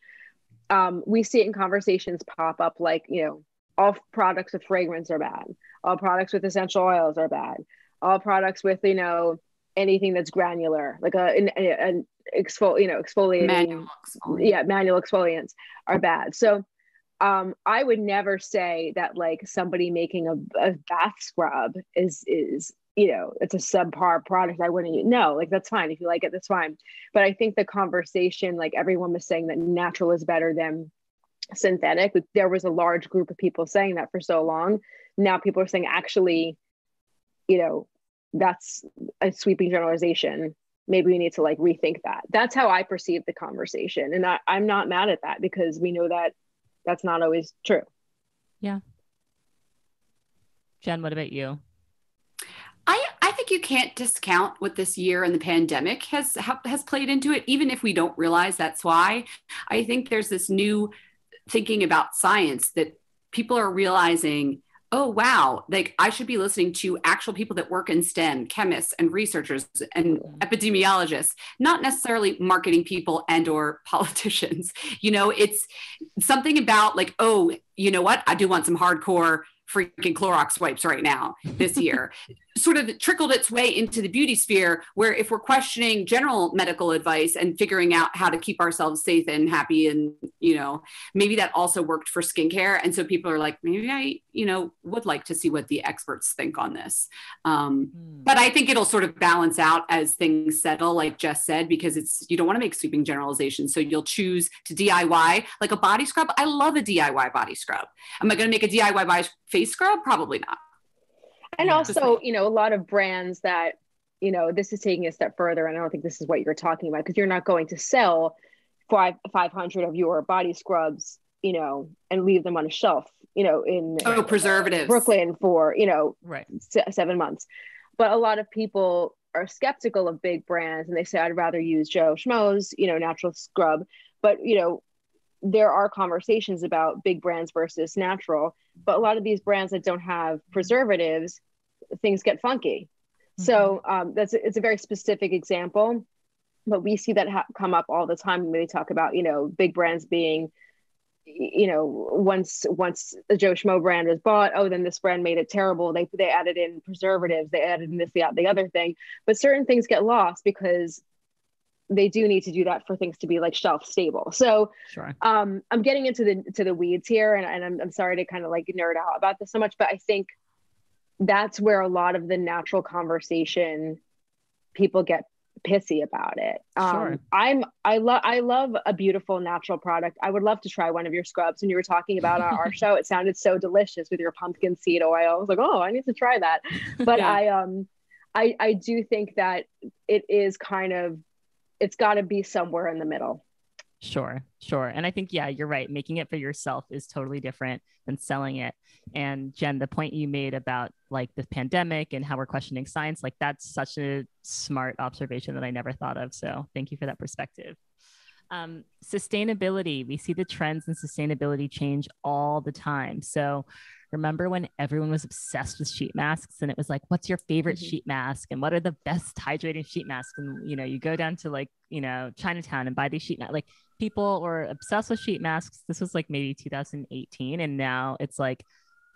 We see it in conversations pop up like, you know, all products with fragrance are bad. All products with essential oils are bad. All products with, you know, anything that's granular, like exfoliating, manual exfoliants are bad. So I would never say that like somebody making a bath scrub is you know, it's a subpar product. I wouldn't no, like that's fine. If you like it, that's fine. But I think the conversation, like everyone was saying that natural is better than synthetic. There was a large group of people saying that for so long. Now people are saying actually, you know, that's a sweeping generalization. Maybe we need to like rethink that. That's how I perceive the conversation. And I'm not mad at that because we know that that's not always true. Yeah. Jen, what about you? I think you can't discount what this year and the pandemic has played into it, even if we don't realize that's why. I think there's this new thinking about science that people are realizing, oh, wow, like I should be listening to actual people that work in STEM, chemists and researchers and epidemiologists, not necessarily marketing people and or politicians. You know, it's something about like, oh, you know what? I do want some hardcore freaking Clorox wipes right now this year. Sort of trickled its way into the beauty sphere, where if we're questioning general medical advice and figuring out how to keep ourselves safe and happy, and, you know, maybe that also worked for skincare. And so people are like, maybe I, you know, would like to see what the experts think on this. But I think it'll sort of balance out as things settle, like Jess said, because you don't want to make sweeping generalizations. So you'll choose to DIY like a body scrub. I love a DIY body scrub. Am I going to make a DIY face scrub? Probably not. And also, you know, a lot of brands that, you know, this is taking a step further. And I don't think this is what you're talking about, because you're not going to sell 500 of your body scrubs, you know, and leave them on a shelf, you know, in preservatives, Brooklyn for, you know, 7 months. But a lot of people are skeptical of big brands and they say, I'd rather use Joe Schmo's, you know, natural scrub. But, you know, there are conversations about big brands versus natural, but a lot of these brands that don't have preservatives, things get funky. So it's a very specific example. but we see that come up all the time when they talk about, you know, big brands being, you know, once the Joe Schmo brand was bought, oh, then this brand made it terrible. They added in preservatives, they added in this, the other thing. But certain things get lost because they do need to do that for things to be like shelf stable. So Sure. I'm getting into the weeds here, and I'm sorry to kind of like nerd out about this so much, but I think that's where a lot of the natural conversation, people get pissy about it. Sure. I love a beautiful natural product. I would love to try one of your scrubs. When you were talking about our show, it sounded so delicious with your pumpkin seed oil. I was like, oh, I need to try that. But yeah. I do think that it is kind of, it's got to be somewhere in the middle. Sure. And I think, yeah, you're right. Making it for yourself is totally different than selling it. And Jen, the point you made about like the pandemic and how we're questioning science, like that's such a smart observation that I never thought of. So thank you for that perspective. Sustainability. We see the trends in sustainability change all the time. So remember when everyone was obsessed with sheet masks and it was like, what's your favorite sheet mask? And what are the best hydrating sheet masks? And, you know, you go down to like, you know, Chinatown and buy these sheet masks. Like people were obsessed with sheet masks. This was like maybe 2018. And now it's like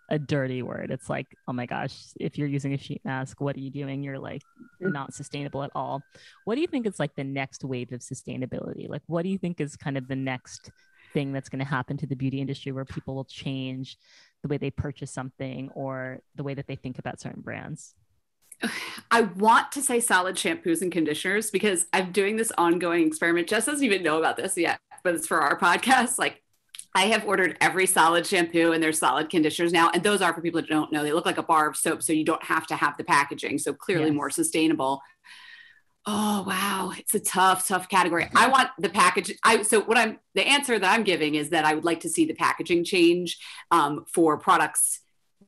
a dirty word. It's like, oh my gosh, if you're using a sheet mask, what are you doing? You're like not sustainable at all. What do you think is like the next wave of sustainability? Like, what do you think is kind of the next thing that's going to happen to the beauty industry where people will change the way they purchase something or the way that they think about certain brands? I want to say solid shampoos and conditioners because I'm doing this ongoing experiment. Jess doesn't even know about this yet, but it's for our podcast. Like I have ordered every solid shampoo and there's solid conditioners now. And those are for people that don't know, they look like a bar of soap. So you don't have to have the packaging. So clearly more sustainable. Oh, wow. It's a tough category. I want the package. The answer that I'm giving is that I would like to see the packaging change for products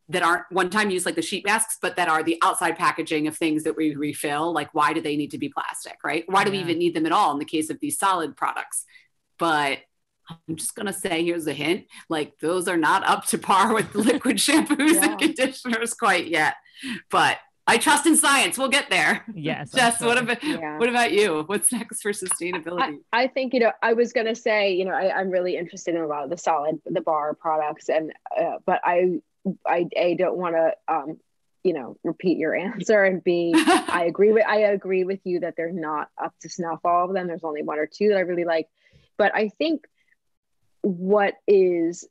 that aren't one-time use like the sheet masks, but that are the outside packaging of things that we refill. Like, why do they need to be plastic, right? Why do we even need them at all in the case of these solid products? But I'm just going to say, here's a hint, like those are not up to par with liquid shampoos and conditioners quite yet, but I trust in science. We'll get there. Yes. Jess, sure. What about you? What's next for sustainability? I think, you know, I was going to say, you know, I'm really interested in a lot of the bar products and, but I don't want to, you know, repeat your answer and I agree with you that they're not up to snuff, all of them. There's only one or two that I really like, but I think what is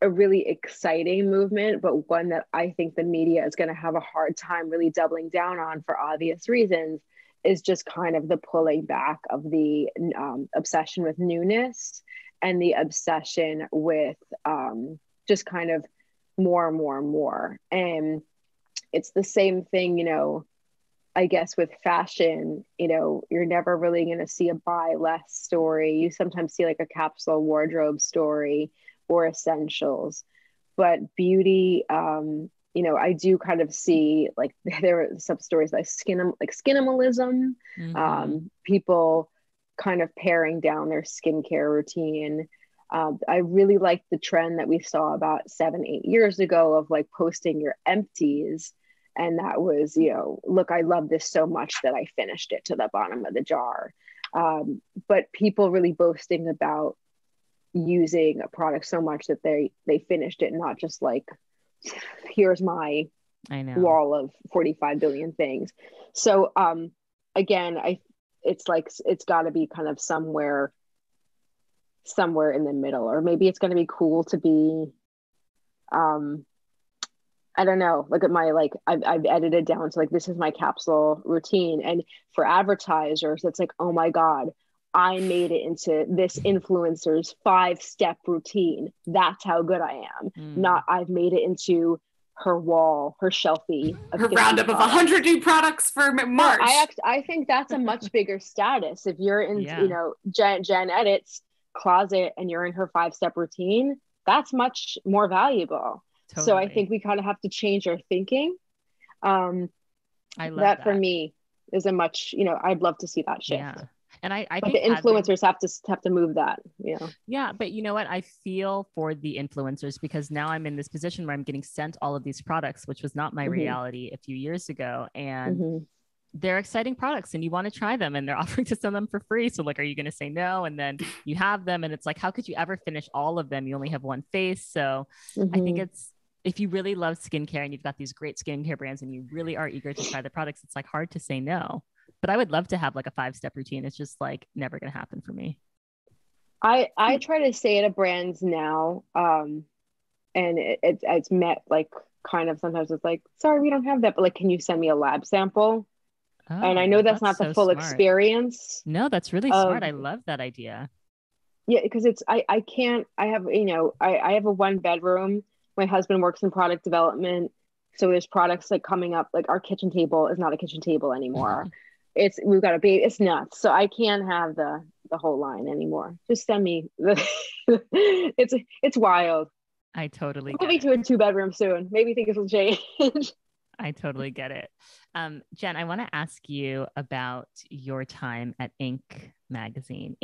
a really exciting movement, but one that I think the media is going to have a hard time really doubling down on for obvious reasons, is just kind of the pulling back of the obsession with newness and the obsession with just kind of more and more and more. And it's the same thing, you know, I guess with fashion, you know, you're never really going to see a buy less story. You sometimes see like a capsule wardrobe story or essentials, but beauty, you know, I do kind of see like there are some stories like skinimalism, people kind of paring down their skincare routine. I really like the trend that we saw about 7-8 years ago of like posting your empties. And that was, you know, look, I love this so much that I finished it to the bottom of the jar. But people really boasting about using a product so much that they finished it, not just like, here's my wall of 45 billion things. So again, it's like, it's got to be kind of somewhere in the middle, or maybe it's going to be cool to be, I don't know, look at my, like, I've edited down to like, this is my capsule routine. And for advertisers, it's like, oh my God, I made it into this influencer's 5-step routine. That's how good I am. Not I've made it into her wall, her shelfie. Her roundup of 100 new products for March. I think that's a much bigger status. If you're in, you know, Jen Edit's closet and you're in her 5-step routine, that's much more valuable. Totally. So I think we kind of have to change our thinking. I love that. For me is a much, you know, I'd love to see that shift. Yeah. And I but think the influencers have to move that, you know. Yeah, but you know what? I feel for the influencers because now I'm in this position where I'm getting sent all of these products, which was not my reality a few years ago. And they're exciting products and you want to try them and they're offering to send them for free. So like, are you going to say no? And then you have them and it's like, how could you ever finish all of them? You only have one face. So I think it's, if you really love skincare and you've got these great skincare brands and you really are eager to try the products, it's like hard to say no. But I would love to have like a 5-step routine. It's just like never going to happen for me. I try to stay at a brand's now. And it's met like kind of sometimes it's like, sorry, we don't have that, but like, can you send me a lab sample? Oh, and I know that's not the full experience. No, that's really smart. I love that idea. Yeah, because it's I can't, I have, you know, I have a 1-bedroom. My husband works in product development. So there's products like coming up, like our kitchen table is not a kitchen table anymore. We've got a baby, it's nuts. So I can't have the whole line anymore. Just send me it's wild. I totally get it. To a 2-bedroom soon. Maybe things will change. I totally get it. Jen, I want to ask you about your time at Inked magazine.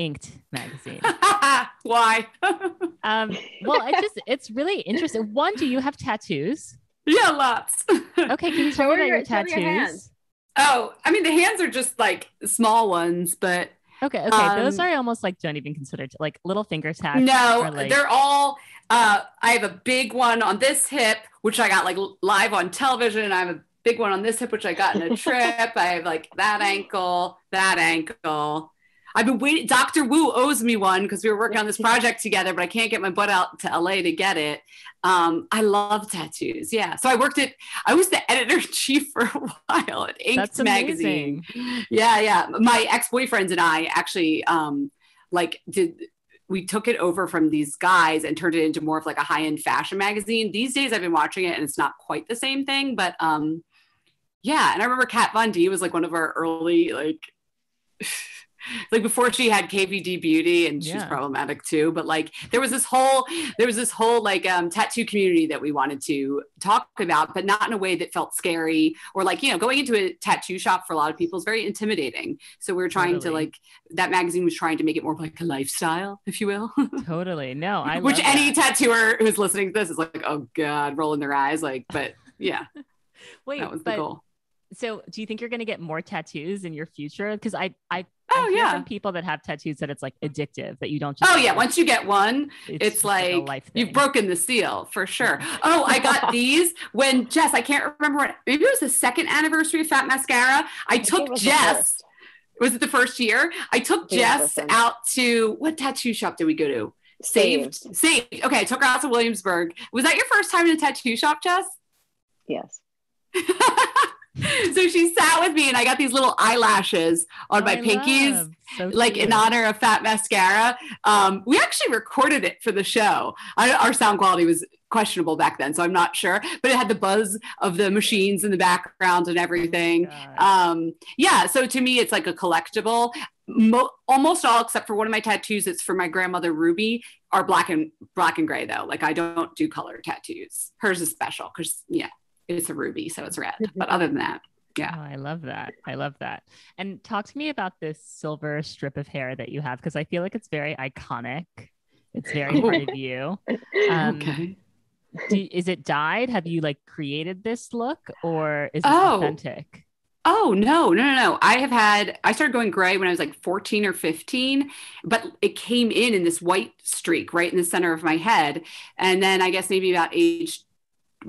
Why? Well, it's really interesting. One, do you have tattoos? Yeah, lots. Okay, can you tell me about your tattoos? Oh, I mean, the hands are just like small ones, but okay. Those are almost like don't even consider like little finger tats. No, like... they're all. I have a big one on this hip, which I got like live on television. I have a big one on this hip, which I got in a trip. I have like that ankle. I've been waiting. Dr. Wu owes me one because we were working on this project together, but I can't get my butt out to LA to get it. I love tattoos. Yeah. So I was the editor-in-chief for a while at Inked magazine. Yeah. My ex-boyfriends and I actually we took it over from these guys and turned it into more of like a high-end fashion magazine. These days I've been watching it and it's not quite the same thing, but yeah. And I remember Kat Von D was like one of our early, like before she had KVD Beauty, and she's problematic too, but like there was this whole like tattoo community that we wanted to talk about, but not in a way that felt scary or like, you know, going into a tattoo shop for a lot of people is very intimidating. So we were trying to like, that magazine was trying to make it more like a lifestyle, if you will. Totally. No, I which any tattooer who's listening to this is like, oh God, rolling their eyes. Like, but yeah. Wait, that was the goal. So do you think you're going to get more tattoos in your future? Because I hear from people that have tattoos that it's like addictive, that you don't just once you get one, it's like you've broken the seal for sure. Oh, I got these when Jess, I can't remember what, maybe it was the 2nd anniversary of Fat Mascara. I took Jess. Was it the first year? I took Jess out to, what tattoo shop did we go to? Saved. Okay, I took her out to Williamsburg. Was that your first time in a tattoo shop, Jess? Yes. So she sat with me and I got these little eyelashes on my pinkies, like in honor of Fat Mascara. We actually recorded it for the show. Our sound quality was questionable back then, so I'm not sure, but it had the buzz of the machines in the background and everything. Yeah, so to me, it's like a collectible. Almost all except for one of my tattoos, it's for my grandmother Ruby, are black and gray though. Like I don't do color tattoos. Hers is special because it's a ruby, so it's red. But other than that, yeah. Oh, I love that. And talk to me about this silver strip of hair that you have, because I feel like it's very iconic. It's very part of you. Okay. Is it dyed? Have you like created this look, or is it authentic? Oh, no. I started going gray when I was like 14 or 15, but it came in this white streak right in the center of my head. And then I guess maybe about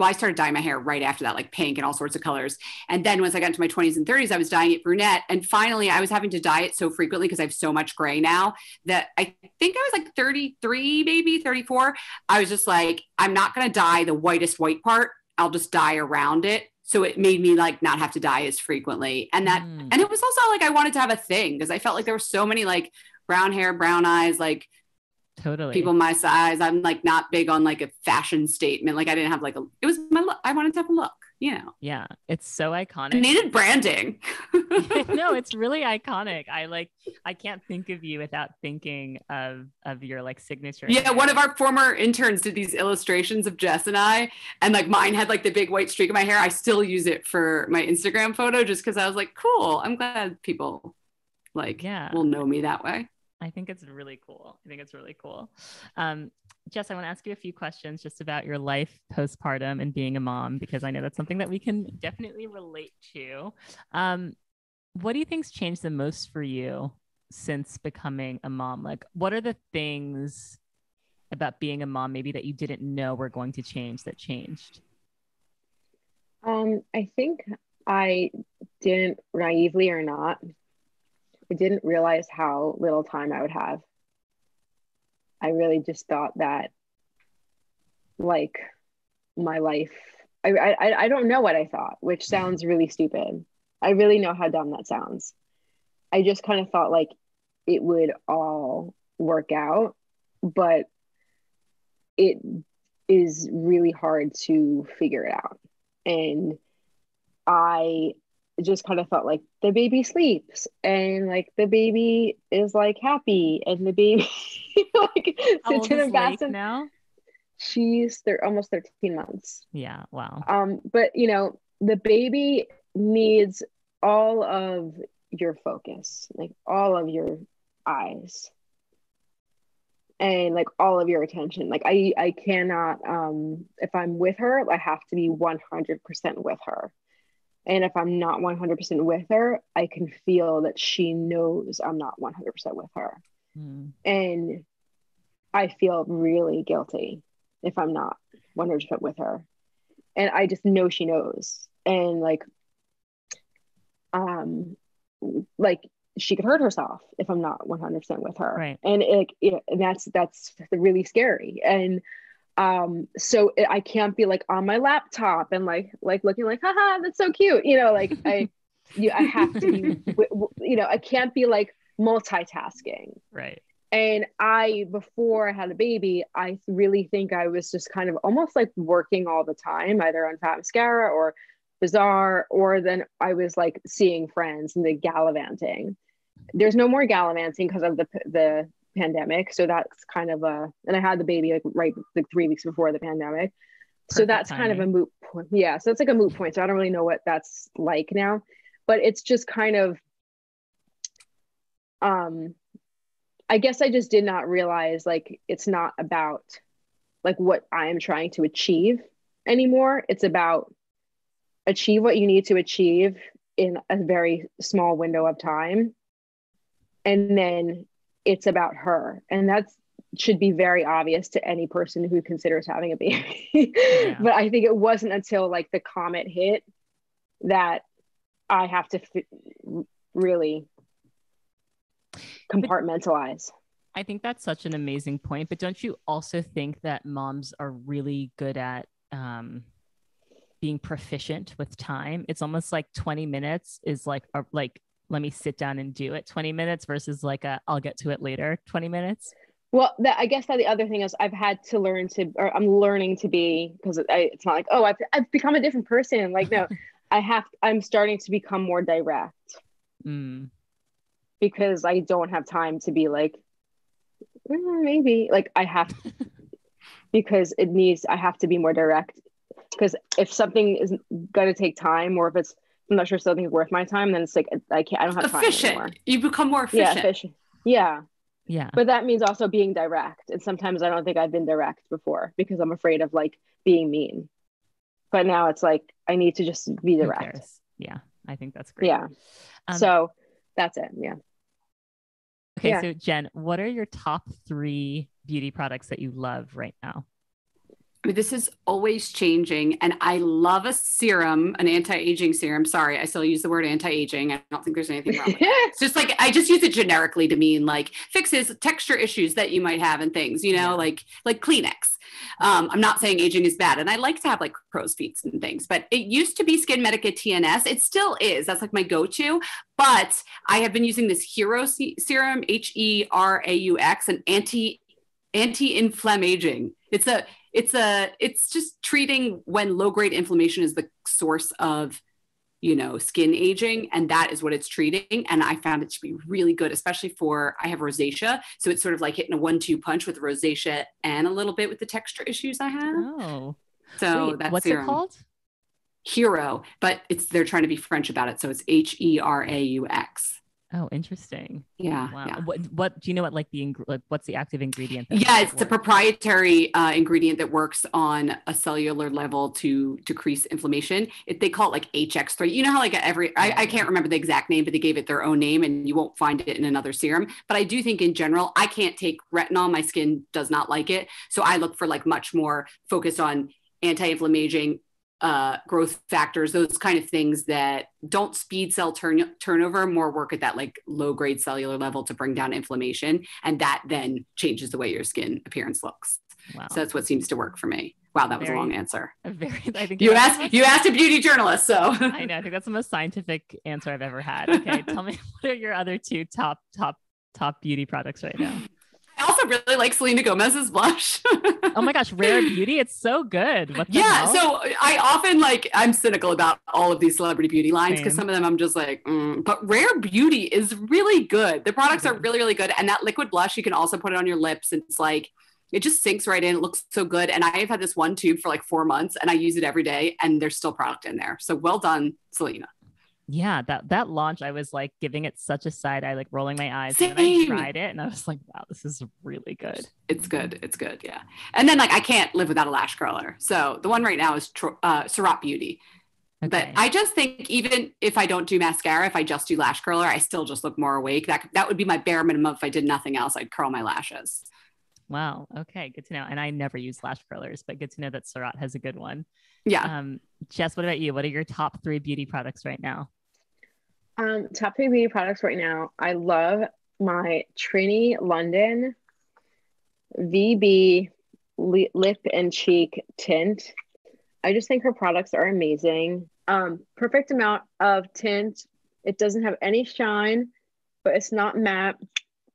I started dyeing my hair right after that, like pink and all sorts of colors. And then once I got into my 20s and 30s, I was dyeing it brunette. And finally, I was having to dye it so frequently because I have so much gray now that I think I was like 33, maybe 34. I was just like, I'm not going to dye the whitest white part. I'll just dye around it. So it made me like not have to dye as frequently. And and it was also like, I wanted to have a thing because I felt like there were so many like brown hair, brown eyes, like totally people my size. I'm like not big on like a fashion statement. Like I didn't have like it was my look. I wanted to have a look, you know. Yeah, it's so iconic. It needed branding. No, it's really iconic. I can't think of you without thinking of your like signature. Yeah, one of our former interns did these illustrations of Jess and I, and like mine had like the big white streak in my hair. I still use it for my Instagram photo just because I was like, cool. I'm glad people like will know me that way. I think it's really cool. Jess, I want to ask you a few questions just about your life postpartum and being a mom, because I know that's something that we can definitely relate to. What do you think's changed the most for you since becoming a mom? Like, what are the things about being a mom maybe that you didn't know were going to change that changed? I think I didn't, naively or not, I didn't realize how little time I would have. I really just thought that like my life, I don't know what I thought, which sounds really stupid. I really know how dumb that sounds. I just kind of thought like it would all work out, but it is really hard to figure it out. And I just kind of felt like the baby sleeps and like the baby is like happy and the baby like How sits old in a is Lake bath. now? Almost 13 months. Yeah. Wow. But you know, the baby needs all of your focus, like all of your eyes and like all of your attention. Like I cannot, if I'm with her, I have to be 100% with her. And if I'm not 100% with her, I can feel that she knows I'm not 100% with her. And I feel really guilty if I'm not 100% with her. And I just know she knows. And like she could hurt herself if I'm not 100% with her. Right. And and that's really scary. And I can't be like on my laptop and like looking like, haha, that's so cute. You know, like I have to be, you know, I can't be like multitasking. Right. And before I had a baby, I really think I was just kind of almost like working all the time, either on Fat Mascara or Bazaar, or then I was like seeing friends and the gallivanting. There's no more gallivanting because of the pandemic. So that's kind of and I had the baby like 3 weeks before the pandemic. So that's timing. Kind of a moot point. Yeah. So it's like a moot point. So I don't really know what that's like now, but it's just kind of, I guess I just did not realize like it's not about like what I am trying to achieve anymore. It's about achieve what you need to achieve in a very small window of time. And then it's about her. And that should be very obvious to any person who considers having a baby. Yeah. But I think it wasn't until like the comet hit that I have to really compartmentalize. I think that's such an amazing point. But don't you also think that moms are really good at being proficient with time? It's almost like 20 minutes is like let me sit down and do it 20 minutes versus like I'll get to it later 20 minutes. Well, I guess that the other thing is I've had to learn to, or I'm learning to be, because it's not like, oh, I've become a different person. Like, no, I'm starting to become more direct because I don't have time to be like, maybe like I have, because I have to be more direct, because if something is going to take time, or if I'm not sure something's worth my time, then it's like, I don't have time anymore. You become more efficient. Yeah, efficient. Yeah. Yeah. But that means also being direct. And sometimes I don't think I've been direct before because I'm afraid of like being mean. But now it's like, I need to just be direct. Yeah. I think that's great. Yeah. So that's it. Yeah. Okay. Yeah. So Jen, what are your top 3 beauty products that you love right now? I mean, this is always changing. And I love a serum, an anti-aging serum. Sorry, I still use the word anti-aging. I don't think there's anything wrong with it. It's just like, I just use it generically to mean like fixes texture issues that you might have and things, you know, like Kleenex. I'm not saying aging is bad. And I like to have like crow's feet and things, but it used to be Skinmedica TNS. It still is. That's like my go-to. But I have been using this Heraux serum, Heraux, an anti-inflammaging. It's just treating when low-grade inflammation is the source of, you know, skin aging. And that is what it's treating. And I found it to be really good, especially I have rosacea. So it's sort of like hitting a 1-2 punch with rosacea and a little bit with the texture issues I have. Oh, so wait, that's what's it called? Heraux, but they're trying to be French about it. So it's Heraux. Oh, interesting. Yeah. Wow. Yeah. What do you know what like what's the active ingredient? Yeah, it's a proprietary ingredient that works on a cellular level to decrease inflammation. They call it like HX3. You know how like I can't remember the exact name, but they gave it their own name and you won't find it in another serum. But I do think in general, I can't take retinol. My skin does not like it. So I look for like much more focused on anti-inflammaging, growth factors, those kind of things that don't speed cell turnover, more work at that like low grade cellular level to bring down inflammation. And that then changes the way your skin appearance looks. Wow. So that's what seems to work for me. Wow, that was a long answer. I think you asked a beauty journalist, so. I know. I think that's the most scientific answer I've ever had. Okay, tell me, what are your other two top beauty products right now? I also really like Selena Gomez's blush. Oh my gosh, Rare Beauty. It's so good. What the hell? So I often I'm cynical about all of these celebrity beauty lines because some of them I'm just like, but Rare Beauty is really good. The products are really, really good. And that liquid blush, you can also put it on your lips. And it's like, it just sinks right in. It looks so good. And I've had this one tube for like 4 months and I use it every day and there's still product in there. So well done, Selena. Yeah, that launch, I was like giving it such a side eye, like rolling my eyes. Same. And then I tried it and I was like, wow, this is really good. It's good. It's good. Yeah. And then like I can't live without a lash curler. So the one right now is Surratt Beauty. Okay. But I just think even if I don't do mascara, if I just do lash curler, I still just look more awake. That would be my bare minimum. If I did nothing else, I'd curl my lashes. Wow. Okay. Good to know. And I never use lash curlers, but good to know that Surratt has a good one. Yeah. Jess, what about you? What are your top 3 beauty products right now? Top 3 beauty products right now. I love my Trini London VB lip and cheek tint. I just think her products are amazing. Perfect amount of tint. It doesn't have any shine, but it's not matte.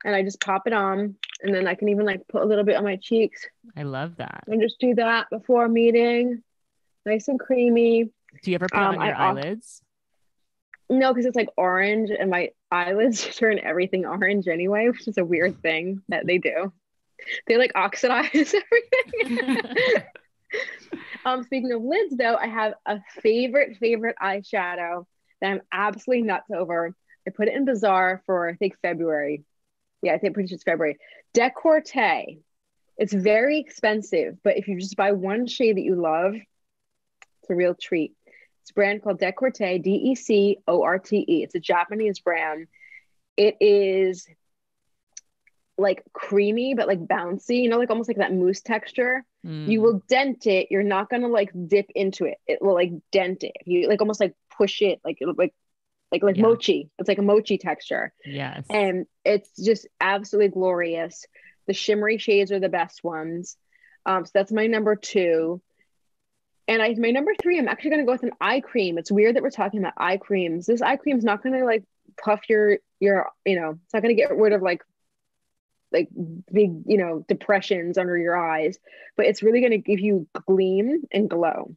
And I just pop it on, and then I can even like put a little bit on my cheeks. I love that. And just do that before a meeting. Nice and creamy. Do you ever put it on your eyelids? No, because it's like orange and my eyelids turn everything orange anyway, which is a weird thing that they do. They like oxidize everything. Speaking of lids though, I have a favorite eyeshadow that I'm absolutely nuts over. I put it in Bazaar for I think February. Yeah, I think pretty sure it's February. Decorte. It's very expensive, but if you just buy one shade that you love, it's a real treat. It's a brand called Decorte, Decorte. It's a Japanese brand. It is like creamy, but like bouncy, you know, like almost like that mousse texture. You will dent it. You're not going to like dip into it. It will like dent it. You like almost like push it, like it'll like mochi. It's like a mochi texture. Yes. And it's just absolutely glorious. The shimmery shades are the best ones. So that's my number 2. And my number 3, I'm actually going to go with an eye cream. It's weird that we're talking about eye creams. This eye cream is not going to like puff your, you know, it's not going to get rid of like big, you know, depressions under your eyes, but it's really going to give you gleam and glow.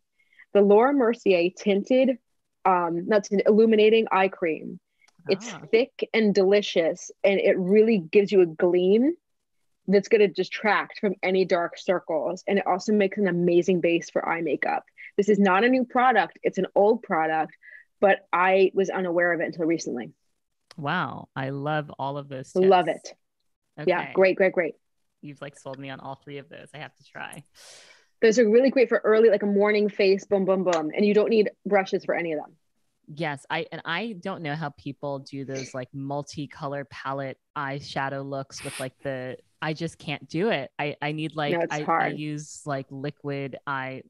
The Laura Mercier tinted, illuminating eye cream. It's thick and delicious, and it really gives you a gleam that's going to distract from any dark circles. And it also makes an amazing base for eye makeup. This is not a new product. It's an old product, but I was unaware of it until recently. Wow. I love all of those tips. Love it. Okay. Yeah. Great. You've like sold me on all 3 of those. I have to try. Those are really great for early, like a morning face, boom, boom, boom. And you don't need brushes for any of them. Yes. I don't know how people do those like multicolor palette eyeshadow looks with like I just can't do it. I need like, no, I use like liquid eye,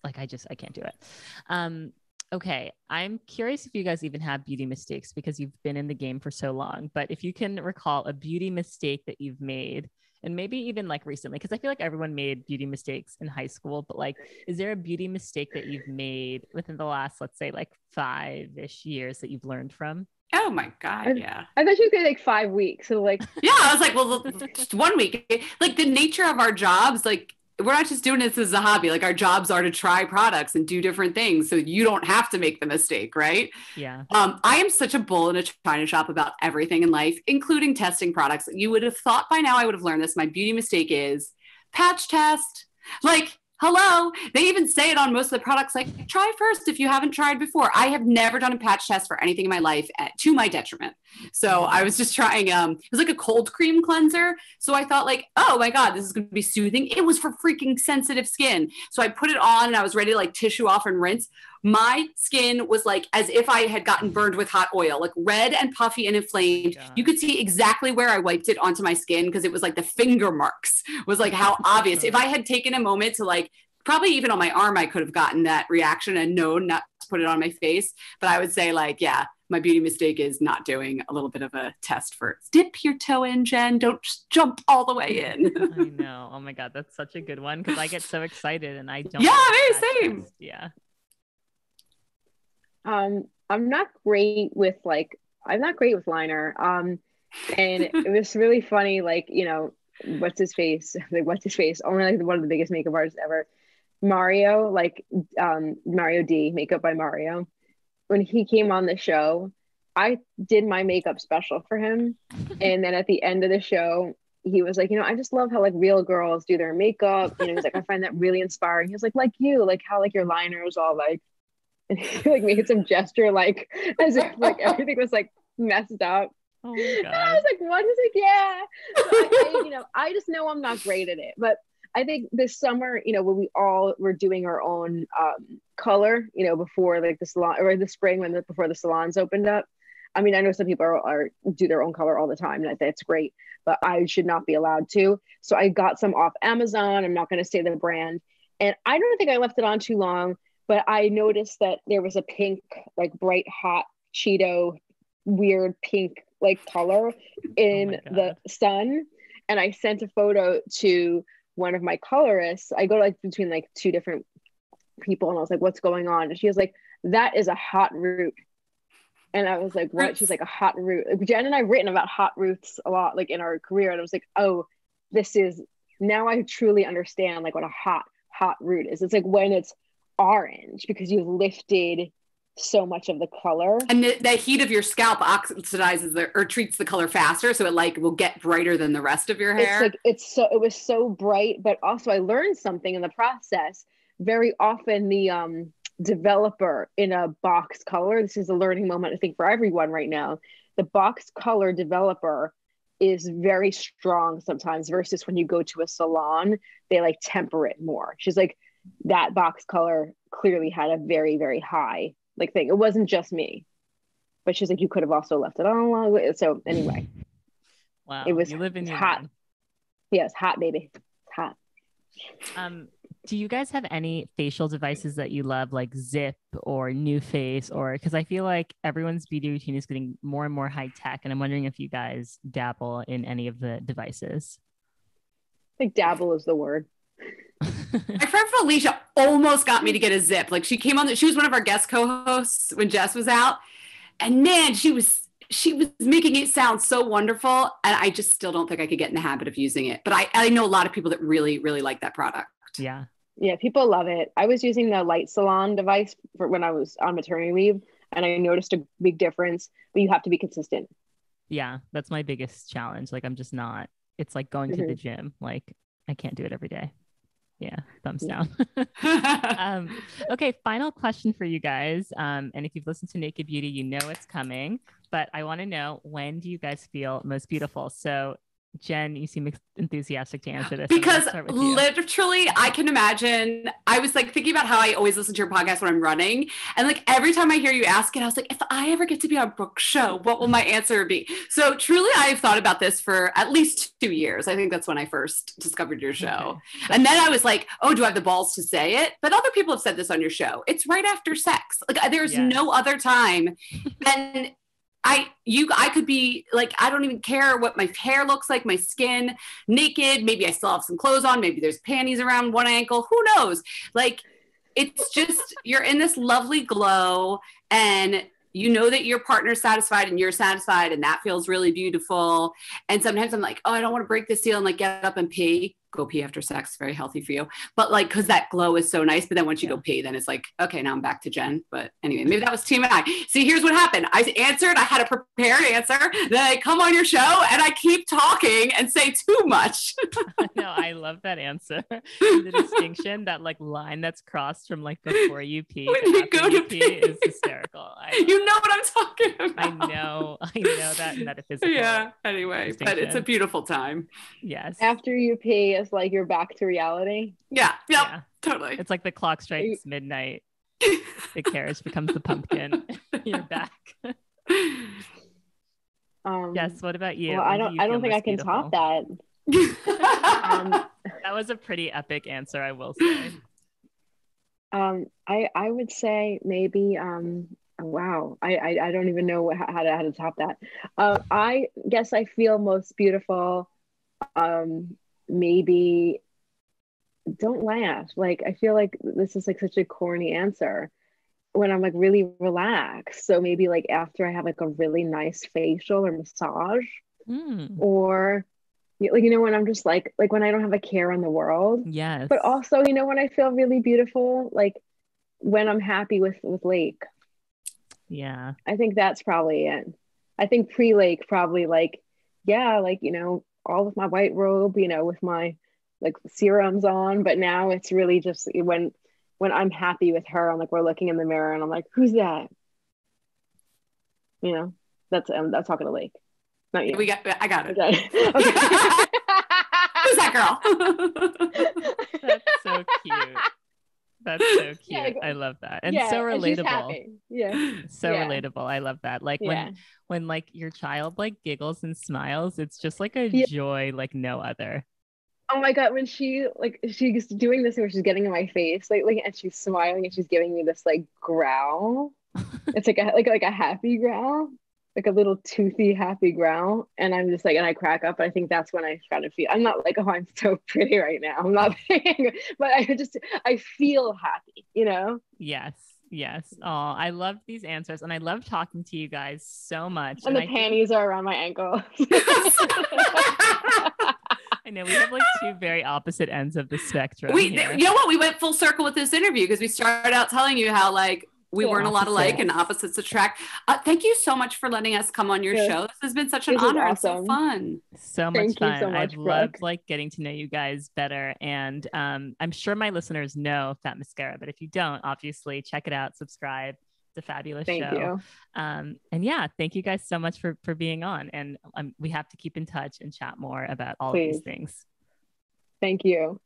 like I can't do it. Okay. I'm curious if you guys even have beauty mistakes because you've been in the game for so long, but if you can recall a beauty mistake that you've made, and maybe even like recently, because I feel like everyone made beauty mistakes in high school, but like, is there a beauty mistake that you've made within the last, let's say like 5-ish years that you've learned from? Oh my God. Yeah. I thought you were like 5 weeks. So like, yeah, I was like, well, just 1 week. Like the nature of our jobs, like we're not just doing this as a hobby. Like our jobs are to try products and do different things. So you don't have to make the mistake, right? Yeah. I am such a bull in a china shop about everything in life, including testing products. You would have thought by now I would have learned this. My beauty mistake is patch test. Like, hello. They even say it on most of the products, like try first if you haven't tried before. I have never done a patch test for anything in my life to my detriment. So I was just trying, it was like a cold cream cleanser. So I thought like, oh my God, this is going to be soothing. It was for freaking sensitive skin. So I put it on and I was ready to like tissue off and rinse. My skin was like as if I had gotten burned with hot oil, like red and puffy and inflamed. You could see exactly where I wiped it onto my skin because it was like the finger marks was like how obvious. If I had taken a moment to like, probably even on my arm, I could have gotten that reaction and known not to put it on my face. But I would say like, yeah, my beauty mistake is not doing a little bit of a test for dip your toe in, Jen. Don't just jump all the way in. I know. Oh my God, that's such a good one because I get so excited and I don't. Yeah, same. Test. Yeah. I'm not great with liner. And it was really funny, like, you know, what's his face? Only like one of the biggest makeup artists ever. Mario, like Mario D, Makeup by Mario. When he came on the show, I did my makeup special for him. And then at the end of the show, he was like, you know, I just love how like real girls do their makeup. You know, he's like, I find that really inspiring. He was like you, like how like your liner is all like, and he like made some gesture like as if like everything was like messed up. Oh my God. And I was like, what? He's like, yeah. So I, you know, I just know I'm not great at it. But I think this summer, you know, when we all were doing our own color, you know, before like the salon or the spring before the salons opened up. I mean, I know some people are do their own color all the time, and that's great, but I should not be allowed to. So I got some off Amazon. I'm not going to say the brand, and I don't think I left it on too long. But I noticed that there was a pink, like bright, hot Cheeto, weird pink like color in the sun. And I sent a photo to one of my colorists. I go like between like two different people and I was like, what's going on? And she was like, that is a hot root. And I was like, what? She's like, a hot root. Jen and I have written about hot roots a lot, like in our career. And I was like, oh, now I truly understand like what a hot root is. It's like when it's orange because you've lifted so much of the color, and the heat of your scalp oxidizes or treats the color faster, so it like will get brighter than the rest of your hair. It's like it was so bright, but also I learned something in the process. Very often the developer in a box color, this is a learning moment I think for everyone right now, the box color developer is very strong sometimes versus when you go to a salon, they like temper it more. She's like, that box color clearly had a very, very high like thing. It wasn't just me, but she's like, you could have also left it on. So anyway, wow, it was you live in hot. Yes, hot, baby. It's hot. Do you guys have any facial devices that you love, like Ziip or NuFace, or because I feel like everyone's beauty routine is getting more and more high tech, and I'm wondering if you guys dabble in any of the devices. I think dabble is the word. My friend Felicia almost got me to get a Ziip. Like she came on, she was one of our guest co-hosts when Jess was out, and man, she was making it sound so wonderful, and I just still don't think I could get in the habit of using it. But I know a lot of people that really, really like that product. Yeah, people love it. I was using the Light Salon device for when I was on maternity leave, and I noticed a big difference. But you have to be consistent. Yeah, that's my biggest challenge. Like I'm just not. It's like going to the gym. Like I can't do it every day. Yeah, thumbs down. Okay, final question for you guys. And if you've listened to Naked Beauty, you know it's coming. But I want to know, when do you guys feel most beautiful? So Jen, you seem enthusiastic to answer this. Because literally, I can imagine, I was like thinking about how I always listen to your podcast when I'm running. And like every time I hear you ask it, I was like, if I ever get to be on Brooke's show, what will my answer be? So truly, I've thought about this for at least 2 years. I think that's when I first discovered your show. Okay. And then I was like, oh, do I have the balls to say it? But other people have said this on your show. It's right after sex. Like there's no other time. And I could be like, I don't even care what my hair looks like, my skin, naked. Maybe I still have some clothes on. Maybe there's panties around one ankle. Who knows? Like, it's just, you're in this lovely glow and you know that your partner's satisfied and you're satisfied, and that feels really beautiful. And sometimes I'm like, oh, I don't want to break this seal and like get up and pee. go pee after sex, very healthy for you. But like, cause that glow is so nice. But then once you go pee, then it's like, okay, now I'm back to Jen. But anyway, maybe that was TMI. See, here's what happened. I answered, I had a prepared answer. Then I come on your show and I keep talking and say too much. No, I love that answer. The distinction, that like line that's crossed from like before you pee when you go to pee is hysterical. You know what I'm talking about. I know that metaphysical. Yeah. Anyway, but it's a beautiful time. Yes. After you pee, it's like you're back to reality. Yeah. Yep. Yeah. Totally. It's like the clock strikes midnight. The carriage becomes the pumpkin. You're back. Yes. What about you? Well, I don't think I can top that. That was a pretty epic answer, I will say. I would say maybe wow, I don't even know how to top that. I guess I feel most beautiful maybe don't laugh. Like I feel like this is like such a corny answer when I'm like really relaxed. So maybe like after I have like a really nice facial or massage, or like, you know, when I'm just like when I don't have a care in the world. Yes. But also, you know, when I feel really beautiful, like when I'm happy with Lake. Yeah. I think that's probably it. I think pre-Lake probably like, yeah, like, you know, all with my white robe, you know, with my like serums on. But now it's really just when I'm happy with her, I'm like, we're looking in the mirror and I'm like, who's that? You know, that's I'm talking to Lake. Not you. I got it. Okay. Who's that girl? That's so cute. That's so cute. Yeah, I love that. And so relatable. So relatable. I love that. Like when like your child like giggles and smiles, it's just like a joy like no other. Oh my God, when she's doing this where she's getting in my face lately and she's smiling and she's giving me this like growl. It's like a happy growl. Like a little toothy happy growl, and I'm just like, and I crack up. I think that's when I kind of feel. I'm not like, oh, I'm so pretty right now. I'm not, but I feel happy, you know. Yes. Oh, I love these answers, and I love talking to you guys so much. And the panties are around my ankle. I know we have like two very opposite ends of the spectrum. You know what? We went full circle with this interview because we started out telling you how like. We weren't a lot alike and opposites attract. Thank you so much for letting us come on your show. This has been such an honor. Awesome. And so fun. So much fun. So much, I've loved like getting to know you guys better. And I'm sure my listeners know Fat Mascara, but if you don't, obviously check it out, subscribe. It's a fabulous show. Thank you. And yeah, thank you guys so much for being on. And we have to keep in touch and chat more about all of these things. Thank you.